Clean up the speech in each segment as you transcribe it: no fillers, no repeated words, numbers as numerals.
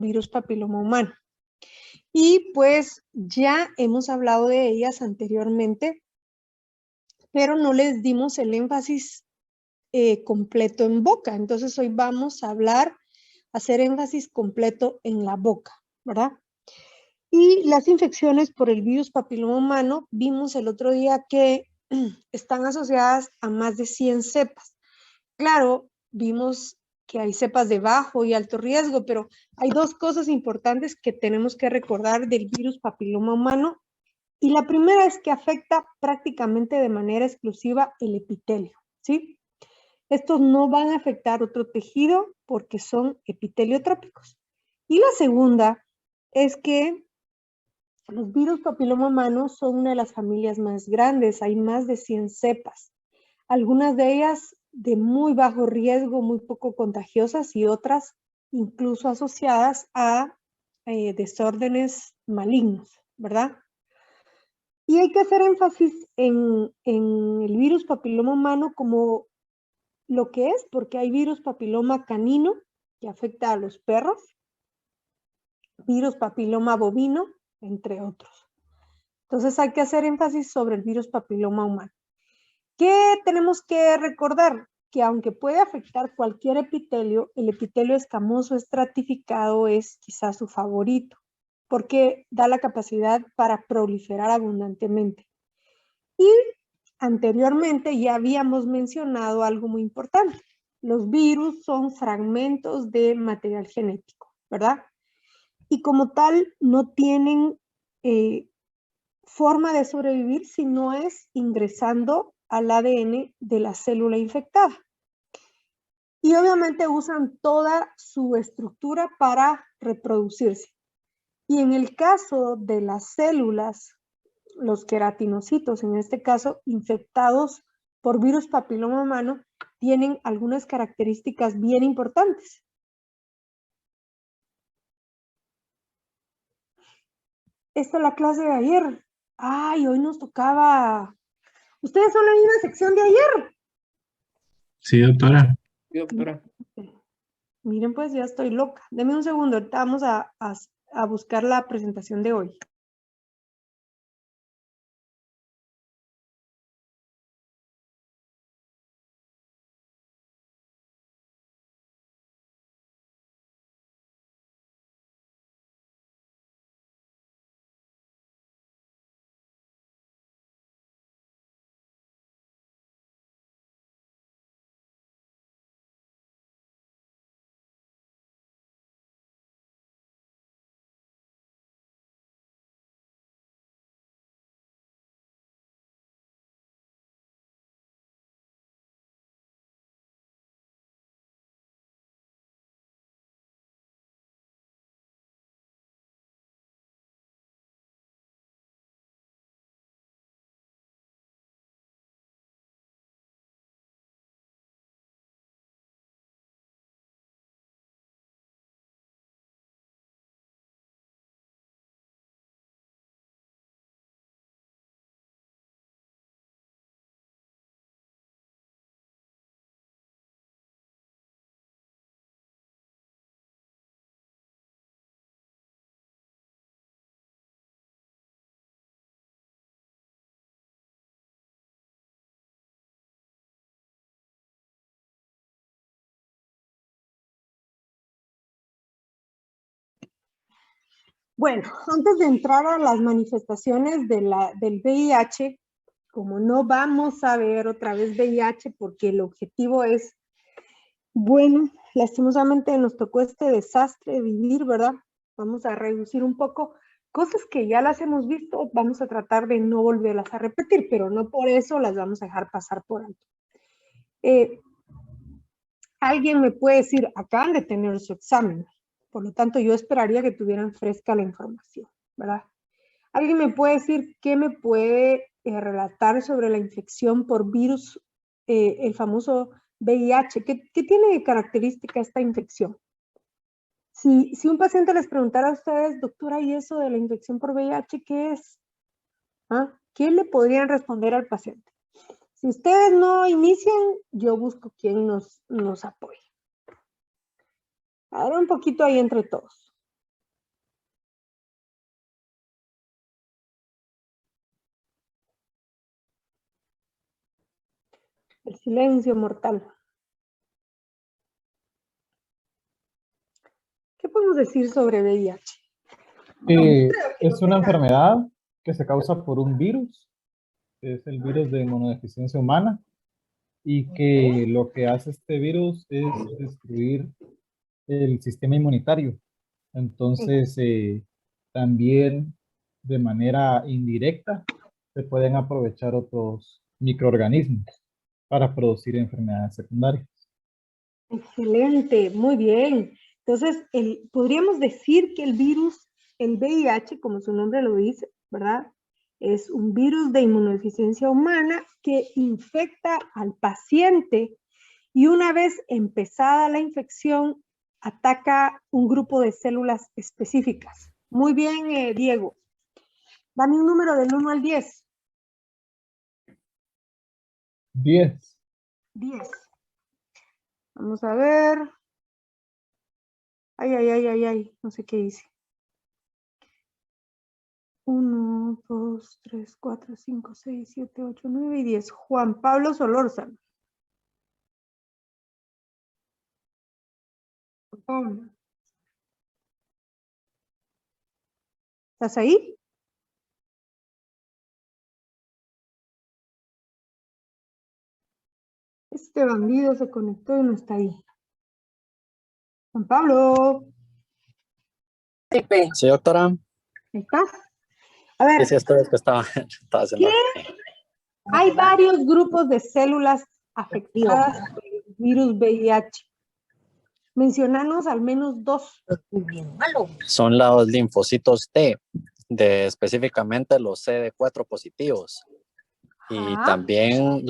virus papiloma humano. Y pues ya hemos hablado de ellas anteriormente, pero no les dimos el énfasis completo en boca. Entonces hoy vamos a hacer énfasis completo en la boca, ¿verdad? Y las infecciones por el virus papiloma humano, vimos el otro día que están asociadas a más de 100 cepas. Claro, vimos que hay cepas de bajo y alto riesgo, pero hay dos cosas importantes que tenemos que recordar del virus papiloma humano. Y la primera es que afecta prácticamente de manera exclusiva el epitelio, ¿sí? Estos no van a afectar otro tejido porque son epiteliotrópicos. Y la segunda es que los virus papiloma humano son una de las familias más grandes, hay más de 100 cepas. Algunas de ellas de muy bajo riesgo, muy poco contagiosas y otras incluso asociadas a desórdenes malignos, ¿verdad? Y hay que hacer énfasis en el virus papiloma humano como lo que es, porque hay virus papiloma canino que afecta a los perros, virus papiloma bovino, entre otros. Entonces hay que hacer énfasis sobre el virus papiloma humano. ¿Qué tenemos que recordar? Que aunque puede afectar cualquier epitelio, el epitelio escamoso estratificado es quizás su favorito, porque da la capacidad para proliferar abundantemente. Y anteriormente ya habíamos mencionado algo muy importante. Los virus son fragmentos de material genético, ¿verdad? Y como tal no tienen forma de sobrevivir si no es ingresando al ADN de la célula infectada. Y obviamente usan toda su estructura para reproducirse. Y en el caso de las células, los queratinocitos, en este caso, infectados por virus papiloma humano, tienen algunas características bien importantes. Esta es la clase de ayer. Ay, hoy nos tocaba. ¿Ustedes son la misma sección de ayer? Sí, doctora. Sí, doctora. Miren, pues ya estoy loca. Deme un segundo, ahorita vamos a buscar la presentación de hoy. Bueno, antes de entrar a las manifestaciones del VIH, como no vamos a ver otra vez VIH porque el objetivo es, bueno, lastimosamente nos tocó este desastre de vivir, ¿verdad? Vamos a reducir un poco cosas que ya las hemos visto, vamos a tratar de no volverlas a repetir, pero no por eso las vamos a dejar pasar por alto. Alguien me puede decir, acaban de tener su examen, por lo tanto yo esperaría que tuvieran fresca la información, ¿verdad? Alguien me puede decir qué me puede relatar sobre la infección por virus, el famoso VIH. ¿Qué tiene de característica esta infección? Si un paciente les preguntara a ustedes, doctora, ¿y eso de la infección por VIH qué es? ¿Ah? ¿Qué le podrían responder al paciente? Si ustedes no inician, yo busco quien nos apoye. Ahora un poquito ahí entre todos. Silencio mortal. ¿Qué podemos decir sobre VIH? Es una enfermedad que se causa por un virus, que es el virus de inmunodeficiencia humana, y que lo que hace este virus es destruir el sistema inmunitario. Entonces, también de manera indirecta se pueden aprovechar otros microorganismos para producir enfermedades secundarias. Excelente, muy bien. Entonces, podríamos decir que el virus, el VIH, como su nombre lo dice, ¿verdad? Es un virus de inmunodeficiencia humana que infecta al paciente y una vez empezada la infección, ataca un grupo de células específicas. Muy bien, Diego. Dame un número del 1 al 10. 10. 10. Vamos a ver. Ay, no sé qué hice. 1, 2, 3, 4, 5, 6, 7, 8, 9 y 10. Juan Pablo Solórzano. Juan Pablo. ¿Estás ahí? Este bandido se conectó y no está ahí. Juan Pablo. Sí, doctora. ¿Ahí estás? A ver, Sí, esto es que estaba haciendo. hay varios grupos de células afectadas por el virus VIH. Mencionanos al menos 2. Son los linfocitos T, específicamente los CD4 positivos. Y también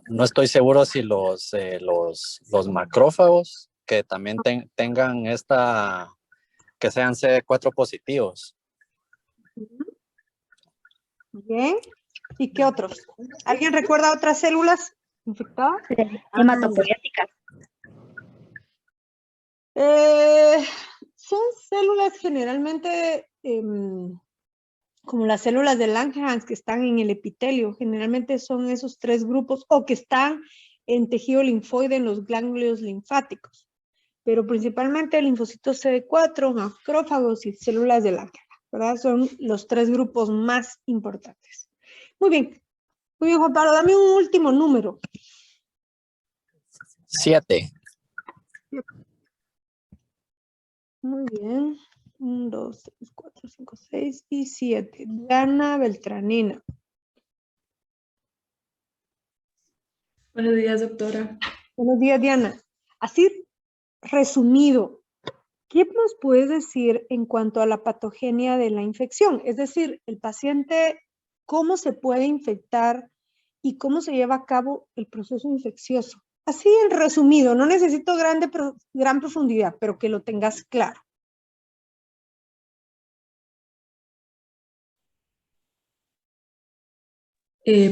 no estoy seguro si los macrófagos que también tengan que sean CD4 positivos. Bien. ¿Y qué otros? ¿Alguien recuerda otras células infectadas? Hematopoyéticas. Son células generalmente como las células de Langerhans que están en el epitelio. Generalmente son esos 3 grupos o que están en tejido linfoide en los ganglios linfáticos. Pero principalmente linfocitos CD4, macrófagos y células de Langerhans, ¿verdad? Son los 3 grupos más importantes. Muy bien, Juan Pablo, dame un último número. 7. Muy bien. 1, 2, 3, 4, 5, 6 y 7. Diana Beltranena. Buenos días, doctora. Buenos días, Diana. Así resumido, ¿qué nos puedes decir en cuanto a la patogenia de la infección? Es decir, el paciente, ¿cómo se puede infectar y cómo se lleva a cabo el proceso infeccioso? Así en resumido, no necesito gran profundidad, pero que lo tengas claro.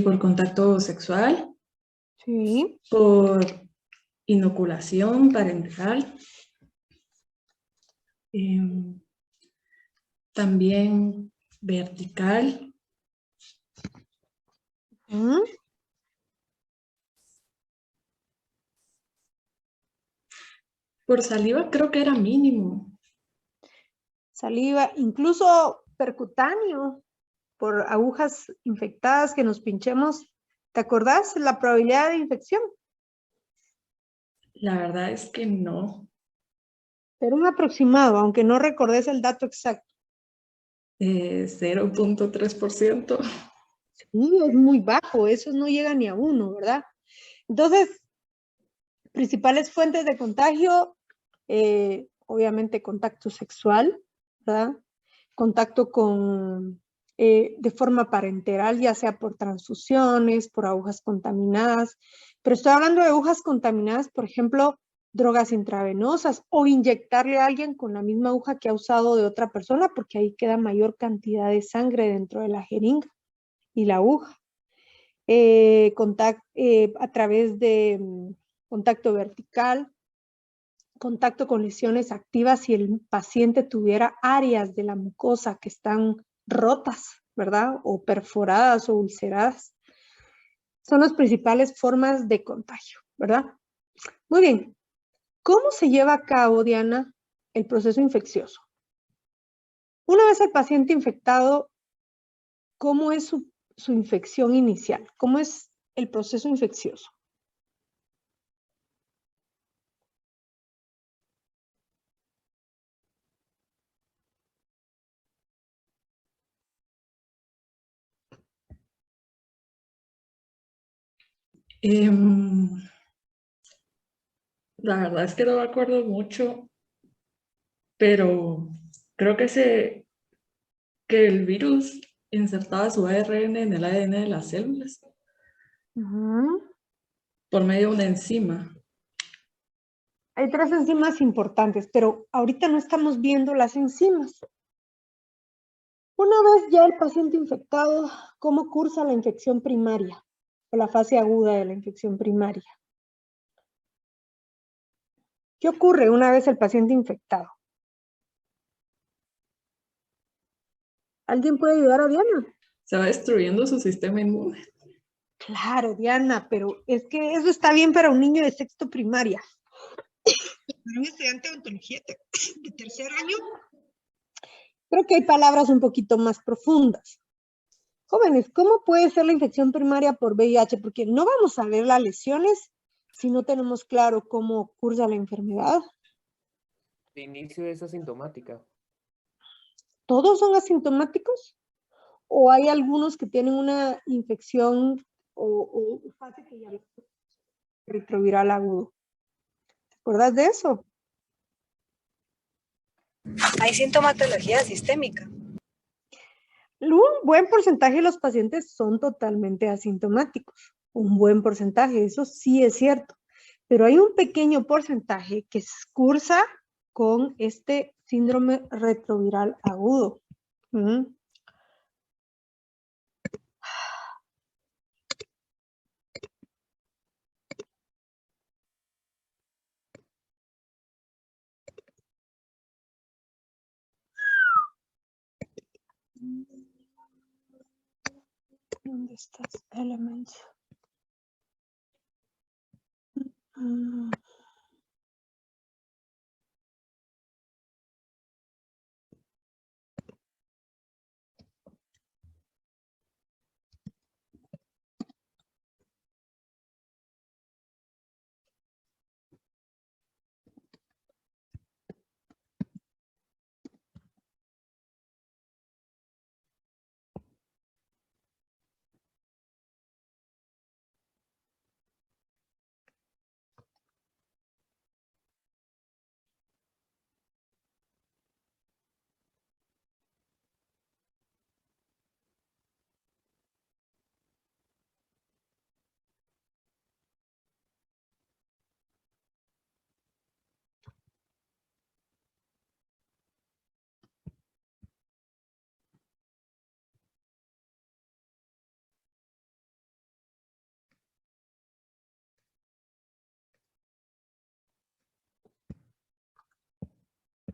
Por contacto sexual, Sí. por inoculación parenteral, también vertical. Por saliva creo que era mínimo. Saliva, incluso percutáneo, por agujas infectadas que nos pinchemos. ¿Te acordás la probabilidad de infección? La verdad es que no. Pero un aproximado, aunque no recordes el dato exacto. 0.3%. Sí, es muy bajo, eso no llega ni a 1, ¿verdad? Entonces, principales fuentes de contagio, obviamente contacto sexual, ¿verdad? Contacto de forma parenteral, ya sea por transfusiones, por agujas contaminadas, pero estoy hablando de agujas contaminadas, por ejemplo, drogas intravenosas o inyectarle a alguien con la misma aguja que ha usado de otra persona, porque ahí queda mayor cantidad de sangre dentro de la jeringa y la aguja. A través de contacto vertical, contacto con lesiones activas si el paciente tuviera áreas de la mucosa que están rotas, ¿verdad? O perforadas o ulceradas. Son las principales formas de contagio, ¿verdad? Muy bien. ¿Cómo se lleva a cabo, Diana, el proceso infeccioso? Una vez el paciente infectado, ¿cómo es su infección inicial? ¿Cómo es el proceso infeccioso? La verdad es que no me acuerdo mucho, pero creo que el virus insertaba su ARN en el ADN de las células por medio de una enzima. Hay 3 enzimas importantes, pero ahorita no estamos viendo las enzimas. Una vez ya el paciente infectado, ¿cómo cursa la infección primaria o la fase aguda de la infección primaria? ¿Qué ocurre una vez el paciente infectado? ¿Alguien puede ayudar a Diana? Se va destruyendo su sistema inmune. Claro, Diana, pero es que eso está bien para un niño de sexto primaria. Para un estudiante de ontología de tercer año, creo que hay palabras un poquito más profundas. Jóvenes, ¿cómo puede ser la infección primaria por VIH? Porque no vamos a ver las lesiones si no tenemos claro cómo cursa la enfermedad. De inicio es asintomática. ¿Todos son asintomáticos? ¿O hay algunos que tienen una infección o fase que ya retroviral agudo? ¿Te acuerdas de eso? Hay sintomatología sistémica. Un buen porcentaje de los pacientes son totalmente asintomáticos. Un buen porcentaje, eso sí es cierto. Pero hay un pequeño porcentaje que cursa con este síndrome retroviral agudo. ¿Dónde estás? Elements.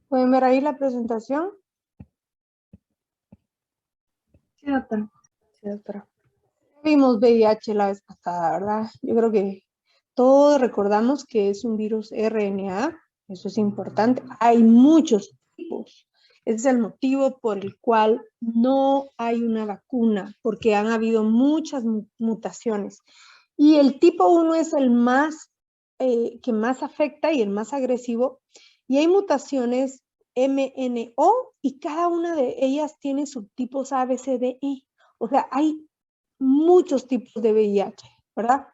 ¿Pueden ver ahí la presentación? Sí, doctora. Sí, doctora. Vimos VIH la vez pasada, ¿verdad? Yo creo que todos recordamos que es un virus RNA, eso es importante. Hay muchos tipos. Ese es el motivo por el cual no hay una vacuna, porque han habido muchas mutaciones. Y el tipo 1 es el más, que más afecta y el más agresivo. Y hay mutaciones MNO y cada una de ellas tiene subtipos A, B, C, D, E. O sea, hay muchos tipos de VIH, ¿verdad?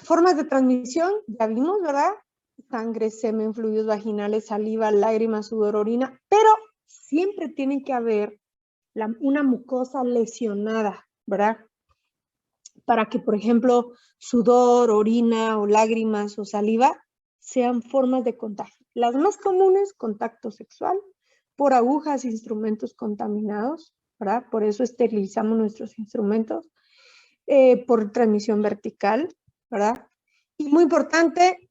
Formas de transmisión, ya vimos, ¿verdad? Sangre, semen, fluidos vaginales, saliva, lágrimas, sudor, orina, pero siempre tiene que haber una mucosa lesionada, ¿verdad? Para que, por ejemplo, sudor, orina o lágrimas o saliva sean formas de contagio. Las más comunes, contacto sexual, por agujas, instrumentos contaminados, ¿verdad? Por eso esterilizamos nuestros instrumentos, por transmisión vertical, ¿verdad? Y muy importante,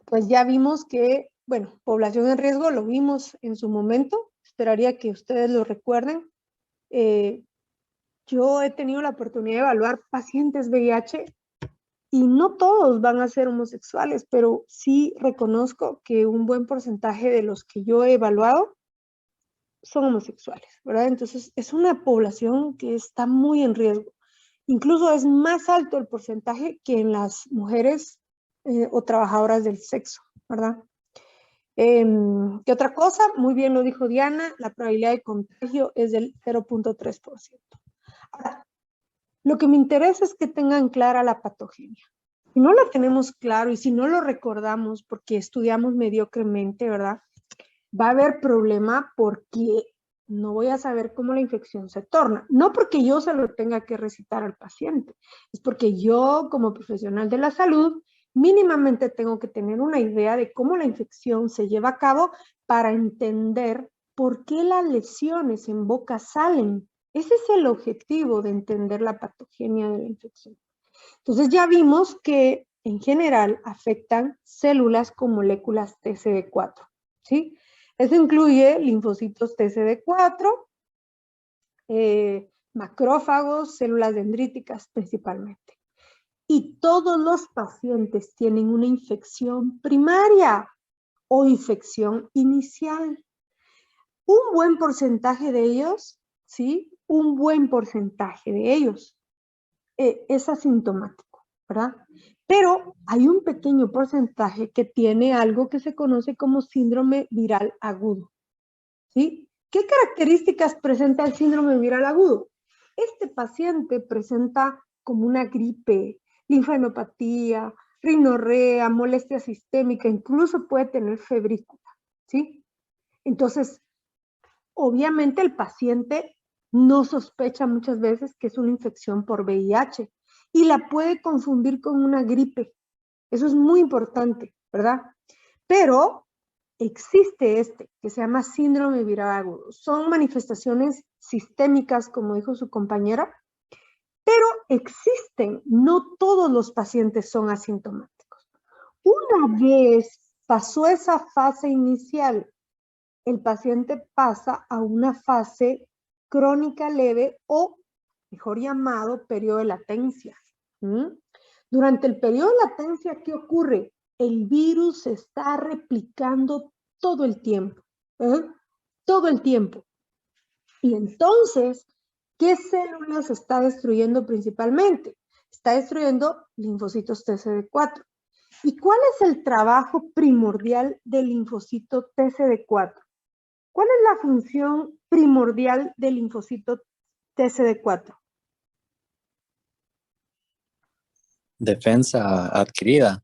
pues ya vimos que, bueno, población en riesgo, lo vimos en su momento, esperaría que ustedes lo recuerden, yo he tenido la oportunidad de evaluar pacientes VIH y no todos van a ser homosexuales, pero sí reconozco que un buen porcentaje de los que yo he evaluado son homosexuales, ¿verdad? Entonces es una población que está muy en riesgo. Incluso es más alto el porcentaje que en las mujeres o trabajadoras del sexo, ¿verdad? ¿Qué otra cosa? Muy bien lo dijo Diana, la probabilidad de contagio es del 0.3%. Ahora, lo que me interesa es que tengan clara la patogenia. Si no la tenemos claro y si no lo recordamos porque estudiamos mediocremente, ¿verdad? Va a haber problema porque no voy a saber cómo la infección se torna. No porque yo se lo tenga que recitar al paciente, es porque yo como profesional de la salud mínimamente tengo que tener una idea de cómo la infección se lleva a cabo para entender por qué las lesiones en boca salen. Ese es el objetivo de entender la patogenia de la infección. Entonces ya vimos que en general afectan células con moléculas TCD4, ¿sí? Eso incluye linfocitos TCD4, macrófagos, células dendríticas principalmente. Y todos los pacientes tienen una infección primaria o infección inicial. Un buen porcentaje de ellos, ¿sí? Un buen porcentaje de ellos es asintomático, ¿verdad? Pero hay un pequeño porcentaje que tiene algo que se conoce como síndrome viral agudo, ¿sí? ¿Qué características presenta el síndrome viral agudo? Este paciente presenta como una gripe, linfadenopatía, rinorrea, molestia sistémica, incluso puede tener febrícula, ¿sí? Entonces, obviamente el paciente no sospecha muchas veces que es una infección por VIH y la puede confundir con una gripe. Eso es muy importante, ¿verdad? Pero existe que se llama síndrome viral agudo. Son manifestaciones sistémicas, como dijo su compañera, pero existen. No todos los pacientes son asintomáticos. Una vez pasó esa fase inicial, el paciente pasa a una fase crónica leve o, mejor llamado, periodo de latencia. Durante el periodo de latencia, ¿qué ocurre? El virus se está replicando todo el tiempo. Todo el tiempo. Y entonces, ¿qué células está destruyendo principalmente? Está destruyendo linfocitos TCD4. ¿Y cuál es el trabajo primordial del linfocito TCD4? ¿Cuál es la función primordial del linfocito TCD4? Defensa adquirida.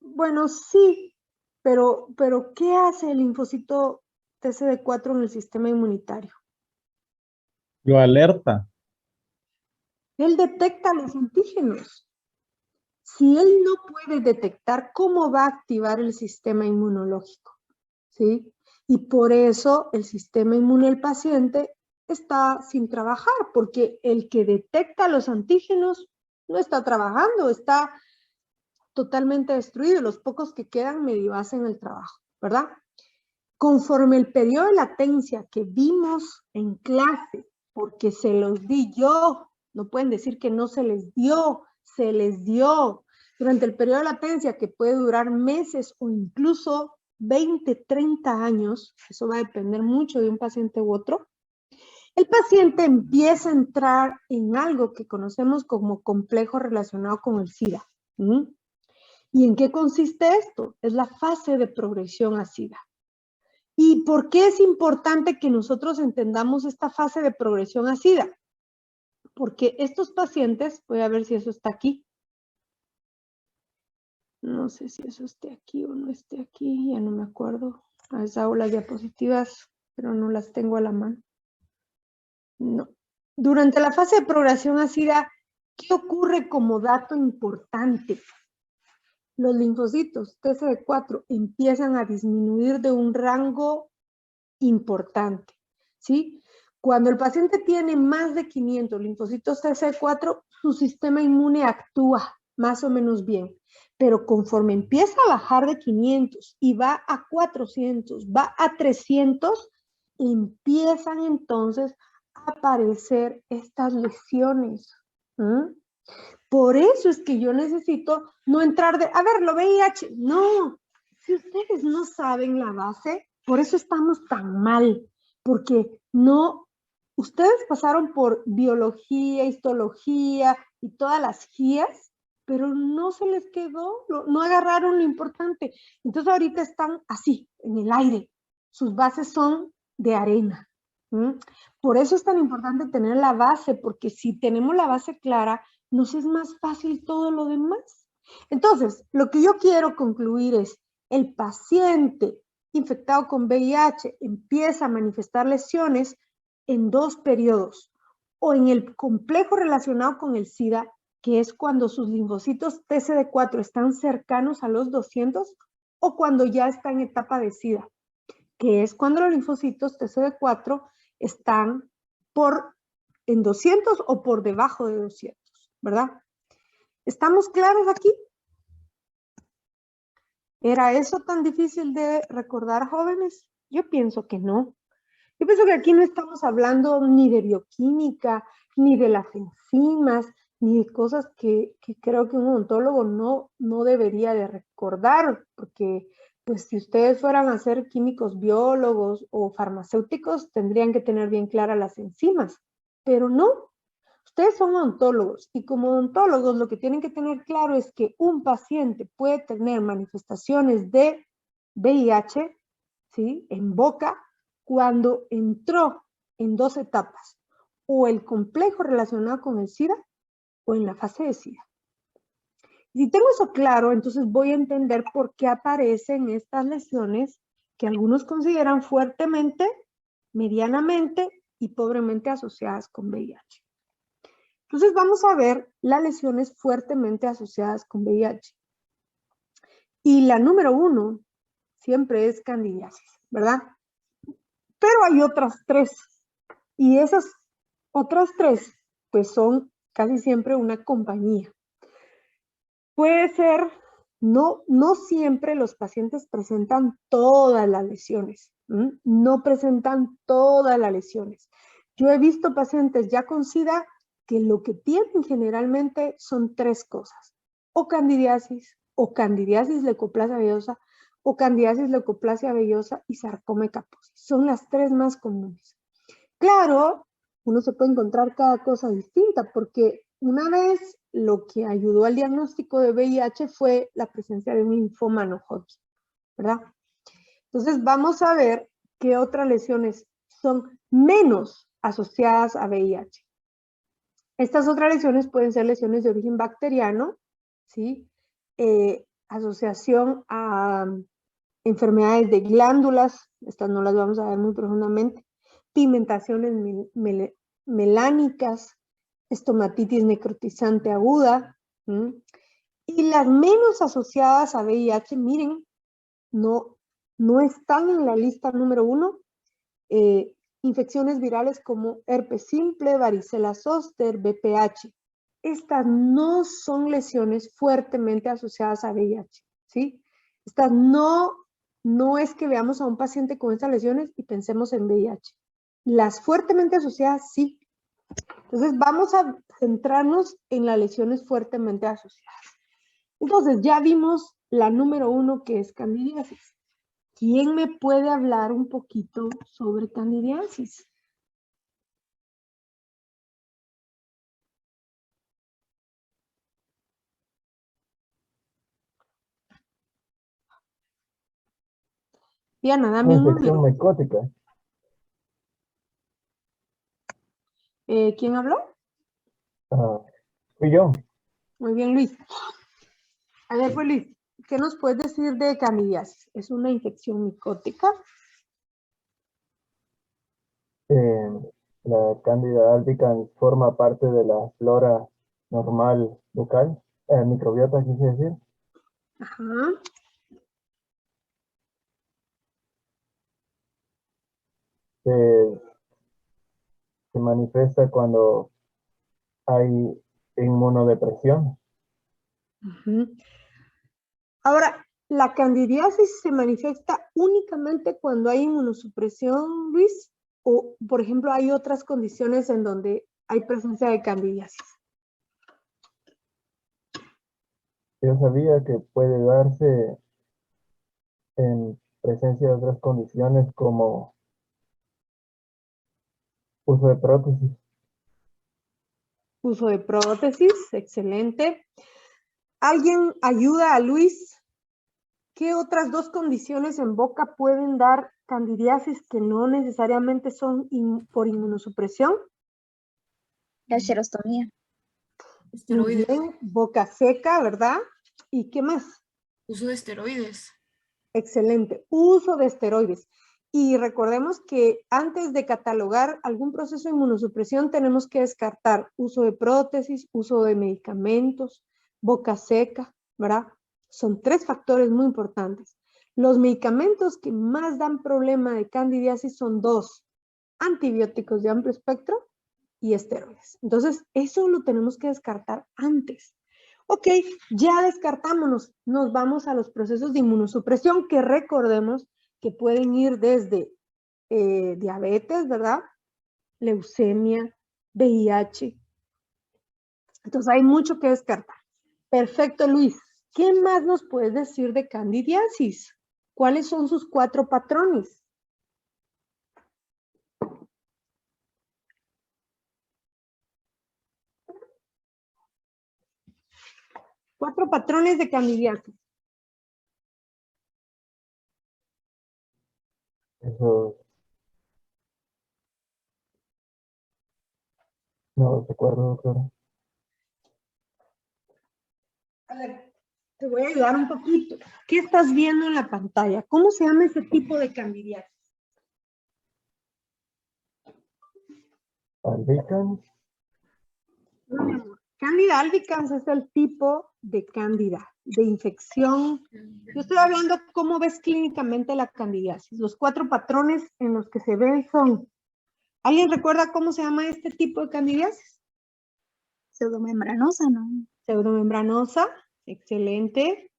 Bueno, sí, pero ¿qué hace el linfocito TCD4 en el sistema inmunitario? Lo alerta. Él detecta los antígenos. Si él no puede detectar, ¿cómo va a activar el sistema inmunológico? ¿Sí? Y por eso el sistema inmune del paciente está sin trabajar, porque el que detecta los antígenos no está trabajando, está totalmente destruido. Los pocos que quedan medio hacen el trabajo, ¿verdad? Conforme el periodo de latencia que vimos en clase, porque se los di yo, no pueden decir que no se les dio, se les dio. Durante el periodo de latencia, que puede durar meses o incluso 20, 30 años, eso va a depender mucho de un paciente u otro, el paciente empieza a entrar en algo que conocemos como complejo relacionado con el SIDA. ¿Y en qué consiste esto? Es la fase de progresión a SIDA. ¿Y por qué es importante que nosotros entendamos esta fase de progresión a SIDA? Porque estos pacientes, voy a ver si eso está aquí. No sé si eso esté aquí o no esté aquí, ya no me acuerdo. A veces hago las diapositivas, pero no las tengo a la mano. No. Durante la fase de progresión a SIDA, ¿qué ocurre como dato importante? Los linfocitos TCD4 empiezan a disminuir de un rango importante, ¿sí? Cuando el paciente tiene más de 500 linfocitos TCD4, su sistema inmune actúa más o menos bien, pero conforme empieza a bajar de 500 y va a 400, va a 300, empiezan entonces a aparecer estas lesiones. Por eso es que yo necesito no entrar de, a ver, lo VIH. No, si ustedes no saben la base, por eso estamos tan mal, porque no, ustedes pasaron por biología, histología y todas las guías, pero no se les quedó, no agarraron lo importante. Entonces ahorita están así, en el aire. Sus bases son de arena. Por eso es tan importante tener la base, porque si tenemos la base clara, nos es más fácil todo lo demás. Entonces, lo que yo quiero concluir es, el paciente infectado con VIH empieza a manifestar lesiones en 2 periodos, o en el complejo relacionado con el SIDA, que es cuando sus linfocitos TCD4 están cercanos a los 200, o cuando ya está en etapa de SIDA, que es cuando los linfocitos TCD4 están en 200 o por debajo de 200, ¿verdad? ¿Estamos claros aquí? ¿Era eso tan difícil de recordar, jóvenes? Yo pienso que no. Yo pienso que aquí no estamos hablando ni de bioquímica, ni de las enzimas, ni de cosas que creo que un odontólogo no debería de recordar, porque pues si ustedes fueran a ser químicos biólogos o farmacéuticos, tendrían que tener bien claras las enzimas, pero no. Ustedes son odontólogos y como odontólogos lo que tienen que tener claro es que un paciente puede tener manifestaciones de VIH, ¿sí?, en boca cuando entró en 2 etapas, o el complejo relacionado con el SIDA o en la fase de SIDA. Si tengo eso claro, entonces voy a entender por qué aparecen estas lesiones que algunos consideran fuertemente, medianamente y pobremente asociadas con VIH. Entonces vamos a ver las lesiones fuertemente asociadas con VIH. Y la número 1 siempre es candidiasis, ¿verdad? Pero hay otras 3. Y esas otras 3, pues son casi siempre una compañía. Puede ser, no siempre los pacientes presentan todas las lesiones. No presentan todas las lesiones. Yo he visto pacientes ya con SIDA que lo que tienen generalmente son 3 cosas, o candidiasis leucoplasia vellosa, o candidiasis leucoplasia vellosa y sarcoma kaposi. Son las 3 más comunes. Claro, uno se puede encontrar cada cosa distinta, porque una vez lo que ayudó al diagnóstico de VIH fue la presencia de un linfoma no-Hodgkin, ¿verdad? Entonces vamos a ver qué otras lesiones son menos asociadas a VIH. Estas otras lesiones pueden ser lesiones de origen bacteriano, ¿sí? Asociación a enfermedades de glándulas, estas no las vamos a ver muy profundamente, pigmentaciones melánicas, estomatitis necrotizante aguda, y las menos asociadas a VIH, miren, no están en la lista número 1, infecciones virales como herpes simple, varicela zoster, VPH. Estas no son lesiones fuertemente asociadas a VIH, ¿sí? Estas no es que veamos a un paciente con estas lesiones y pensemos en VIH. Las fuertemente asociadas, sí. Entonces, vamos a centrarnos en las lesiones fuertemente asociadas. Entonces, ya vimos la número 1, que es candidiasis. ¿Quién me puede hablar un poquito sobre candidiasis? Diana, dame un Infección número. micótica. ¿Quién habló? Fui yo. Muy bien, Luis. A ver, pues Luis, ¿qué nos puedes decir de candidiasis? ¿Es una infección micótica? La Candida albicans forma parte de la flora normal bucal, microbiota, quise decir. Ajá. Se manifiesta cuando hay inmunodepresión. Ahora, ¿La candidiasis se manifiesta únicamente cuando hay inmunosupresión, Luis? O, por ejemplo, hay otras condiciones en donde hay presencia de candidiasis. Yo sabía que puede darse en presencia de otras condiciones como uso de prótesis. Uso de prótesis, excelente. ¿Alguien ayuda a Luis? ¿Qué otras dos condiciones en boca pueden dar candidiasis que no necesariamente son por inmunosupresión? La xerostomía. Muy Esteroides. bien, boca seca, ¿verdad? ¿Y qué más? Uso de esteroides. Excelente, uso de esteroides. Y recordemos que antes de catalogar algún proceso de inmunosupresión tenemos que descartar uso de prótesis, uso de medicamentos, boca seca, ¿verdad? Son tres factores muy importantes. Los medicamentos que más dan problema de candidiasis son dos: antibióticos de amplio espectro y esteroides. Entonces, eso lo tenemos que descartar antes. Ok, ya descartámonos, nos vamos a los procesos de inmunosupresión que recordemos que pueden ir desde diabetes, ¿verdad? Leucemia, VIH. Entonces hay mucho que descartar. Perfecto, Luis. ¿Qué más nos puedes decir de candidiasis? ¿Cuáles son sus 4 patrones? Cuatro patrones de candidiasis. Eso no recuerdo, doctora. A ver, te voy a ayudar un poquito. ¿Qué estás viendo en la pantalla? ¿Cómo se llama ese tipo de candidiasis? Albicans. No, mi amor. Candida albicans es el tipo de cándida, de infección. Yo estoy hablando cómo ves clínicamente la candidiasis. Los 4 patrones en los que se ven son... ¿Alguien recuerda cómo se llama este tipo de candidiasis? Pseudomembranosa, ¿no? Pseudomembranosa, excelente.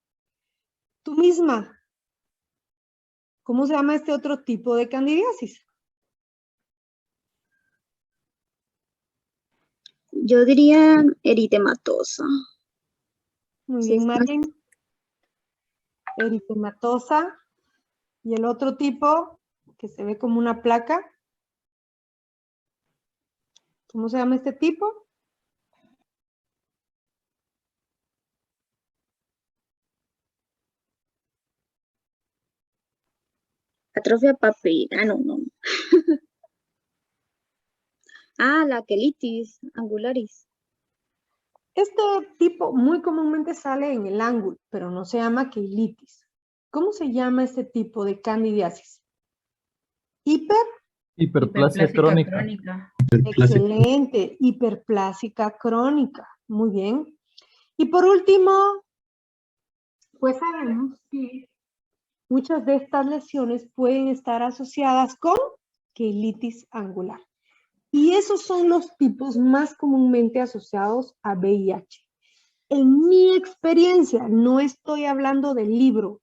Tú misma, ¿cómo se llama este otro tipo de candidiasis? Yo diría eritematosa. Muy Sí, bien, está. Marlene. Eritematosa. Y el otro tipo, que se ve como una placa. ¿Cómo se llama este tipo? Atrofia papilar, no. La quelitis angularis. Este tipo muy comúnmente sale en el ángulo, pero no se llama queilitis. ¿Cómo se llama este tipo de candidiasis? Hiperplasia crónica. Excelente, hiperplásica crónica. Muy bien. Y por último, pues sabemos que muchas de estas lesiones pueden estar asociadas con queilitis angular. Y esos son los tipos más comúnmente asociados a VIH. En mi experiencia, no estoy hablando del libro,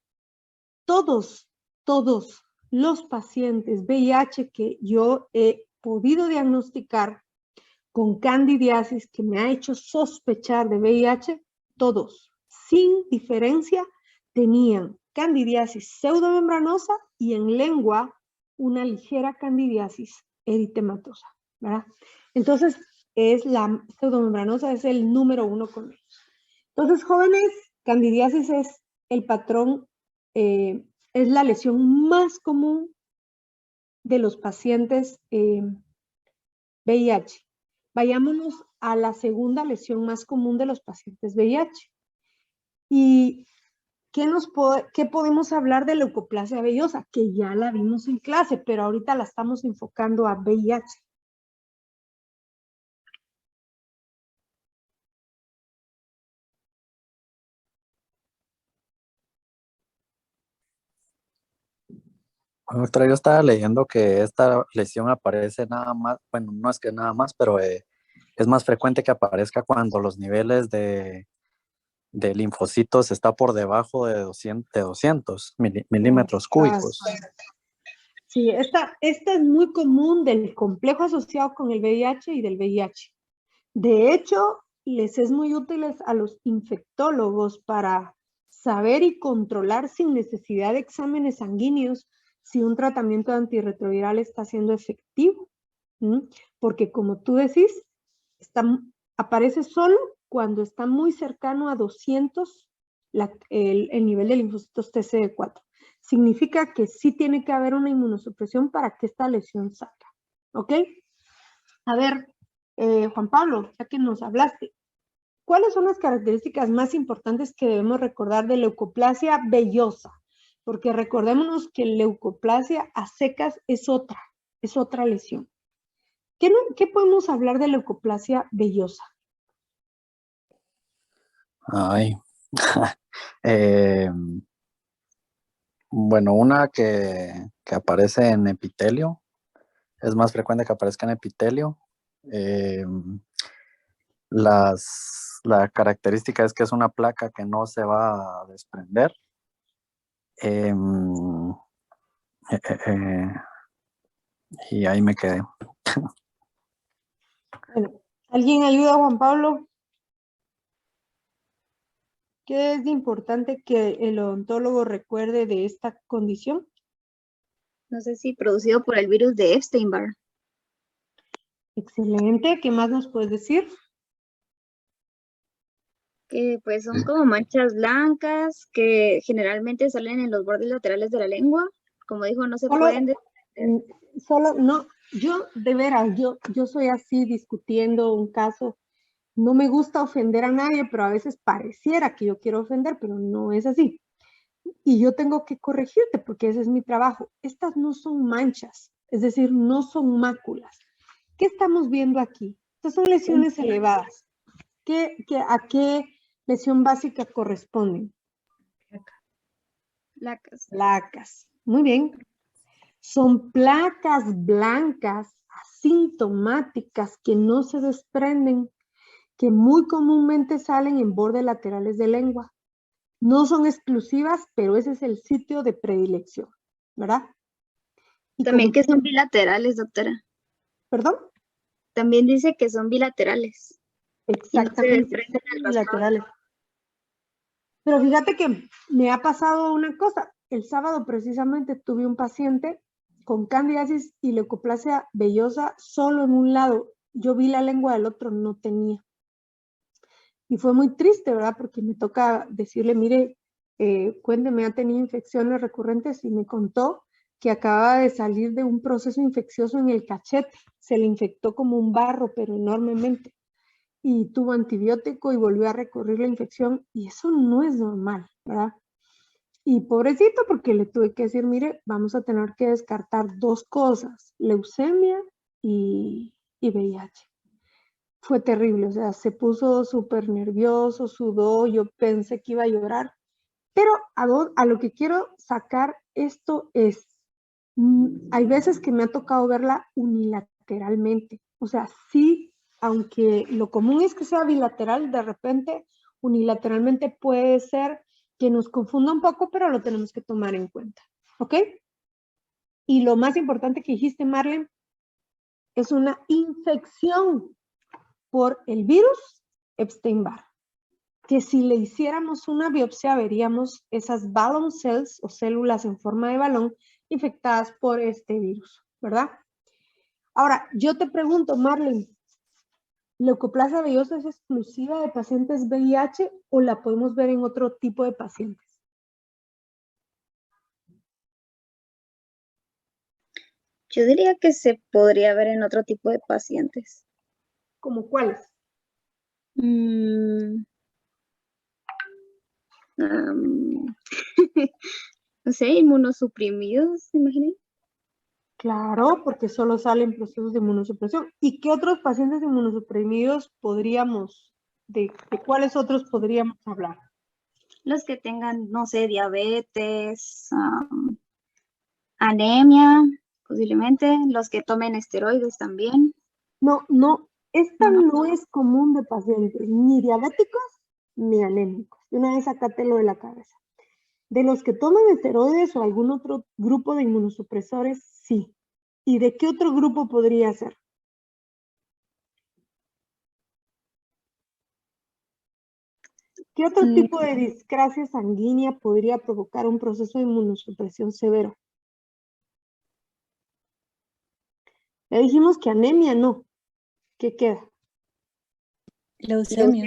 todos los pacientes VIH que yo he podido diagnosticar con candidiasis que me ha hecho sospechar de VIH, todos, sin diferencia, tenían candidiasis pseudomembranosa y en lengua una ligera candidiasis eritematosa, ¿verdad? Entonces, la pseudomembranosa es el número 1 con ellos. Entonces, jóvenes, candidiasis es el patrón, es la lesión más común de los pacientes VIH. Vayámonos a la segunda lesión más común de los pacientes VIH. ¿Y qué podemos hablar de leucoplasia vellosa? Que ya la vimos en clase, pero ahorita la estamos enfocando a VIH. Doctora, yo estaba leyendo que esta lesión aparece nada más, bueno, no es que nada más, pero es más frecuente que aparezca cuando los niveles de de linfocitos está por debajo de 200 milímetros cúbicos. Sí, esta es muy común del complejo asociado con el VIH y del VIH. De hecho, les es muy útil a los infectólogos para saber y controlar sin necesidad de exámenes sanguíneos si un tratamiento antirretroviral está siendo efectivo. Porque como tú decís, aparece solo cuando está muy cercano a 200 el nivel de linfocitos TCD4. Significa que sí tiene que haber una inmunosupresión para que esta lesión salga. ¿Ok? A ver, Juan Pablo, ya que nos hablaste, ¿cuáles son las características más importantes que debemos recordar de leucoplasia vellosa? Porque recordémonos que leucoplasia a secas es otra lesión. ¿Qué podemos hablar de leucoplasia vellosa? Ay. Bueno, una que aparece en epitelio, es más frecuente que aparezca en epitelio. La característica es que es una placa que no se va a desprender. Y ahí me quedé. Bueno, ¿alguien ayuda a Juan Pablo? ¿Qué es importante que el odontólogo recuerde de esta condición? No sé si producido por el virus de Epstein-Barr. Excelente. ¿Qué más nos puedes decir? Que pues son como manchas blancas que generalmente salen en los bordes laterales de la lengua. Como dijo, no se pueden... Yo de veras, yo soy así discutiendo un caso. No me gusta ofender a nadie, pero a veces pareciera que yo quiero ofender, pero no es así. Y yo tengo que corregirte porque ese es mi trabajo. Estas no son manchas, es decir, no son máculas. ¿Qué estamos viendo aquí? Estas son lesiones elevadas. ¿A qué lesión básica corresponden? Placas. Placas. Muy bien. Son placas blancas asintomáticas que no se desprenden, que muy comúnmente salen en bordes laterales de lengua. No son exclusivas, pero ese es el sitio de predilección, ¿verdad? Y también que son bilaterales, doctora. ¿Perdón? También dice que son bilaterales. Exactamente, No bilaterales. Pero fíjate que me ha pasado una cosa. El sábado precisamente tuve un paciente con candidiasis y leucoplasia vellosa solo en un lado. Yo vi la lengua del otro, no tenía. Y fue muy triste, ¿verdad? Porque me toca decirle, mire, cuénteme, ¿ha tenido infecciones recurrentes? Y me contó que acababa de salir de un proceso infeccioso en el cachete. Se le infectó como un barro, pero enormemente. Y tuvo antibiótico y volvió a recurrir la infección. Y eso no es normal, ¿verdad? Y pobrecito, porque le tuve que decir, mire, vamos a tener que descartar dos cosas, leucemia y VIH. Fue terrible, o sea, se puso súper nervioso, sudó, yo pensé que iba a llorar. Pero a lo que quiero sacar esto es, hay veces que me ha tocado verla unilateralmente. O sea, sí, aunque lo común es que sea bilateral, de repente unilateralmente puede ser que nos confunda un poco, pero lo tenemos que tomar en cuenta. ¿Ok? Y lo más importante que dijiste, Marlene, es una infección por el virus Epstein-Barr, que si le hiciéramos una biopsia veríamos esas balloon cells o células en forma de balón infectadas por este virus, ¿verdad? Ahora, yo te pregunto, Marlene, ¿leucoplasia vellosa es exclusiva de pacientes VIH o la podemos ver en otro tipo de pacientes? Yo diría que se podría ver en otro tipo de pacientes. ¿Cómo cuáles? No sé, inmunosuprimidos, ¿se imaginan? Claro, porque solo salen procesos de inmunosupresión. ¿Y qué otros pacientes inmunosuprimidos de cuáles otros podríamos hablar? Los que tengan, no sé, diabetes, anemia, posiblemente, los que tomen esteroides también. No, esta no es común de pacientes, ni diabéticos anémicos. De una vez sacátelo de la cabeza. De los que toman esteroides o algún otro grupo de inmunosupresores, sí. ¿Y de qué otro grupo podría ser? ¿Qué otro tipo de discrasia sanguínea podría provocar un proceso de inmunosupresión severo? Ya dijimos que anemia no. ¿Qué queda? Leucemia.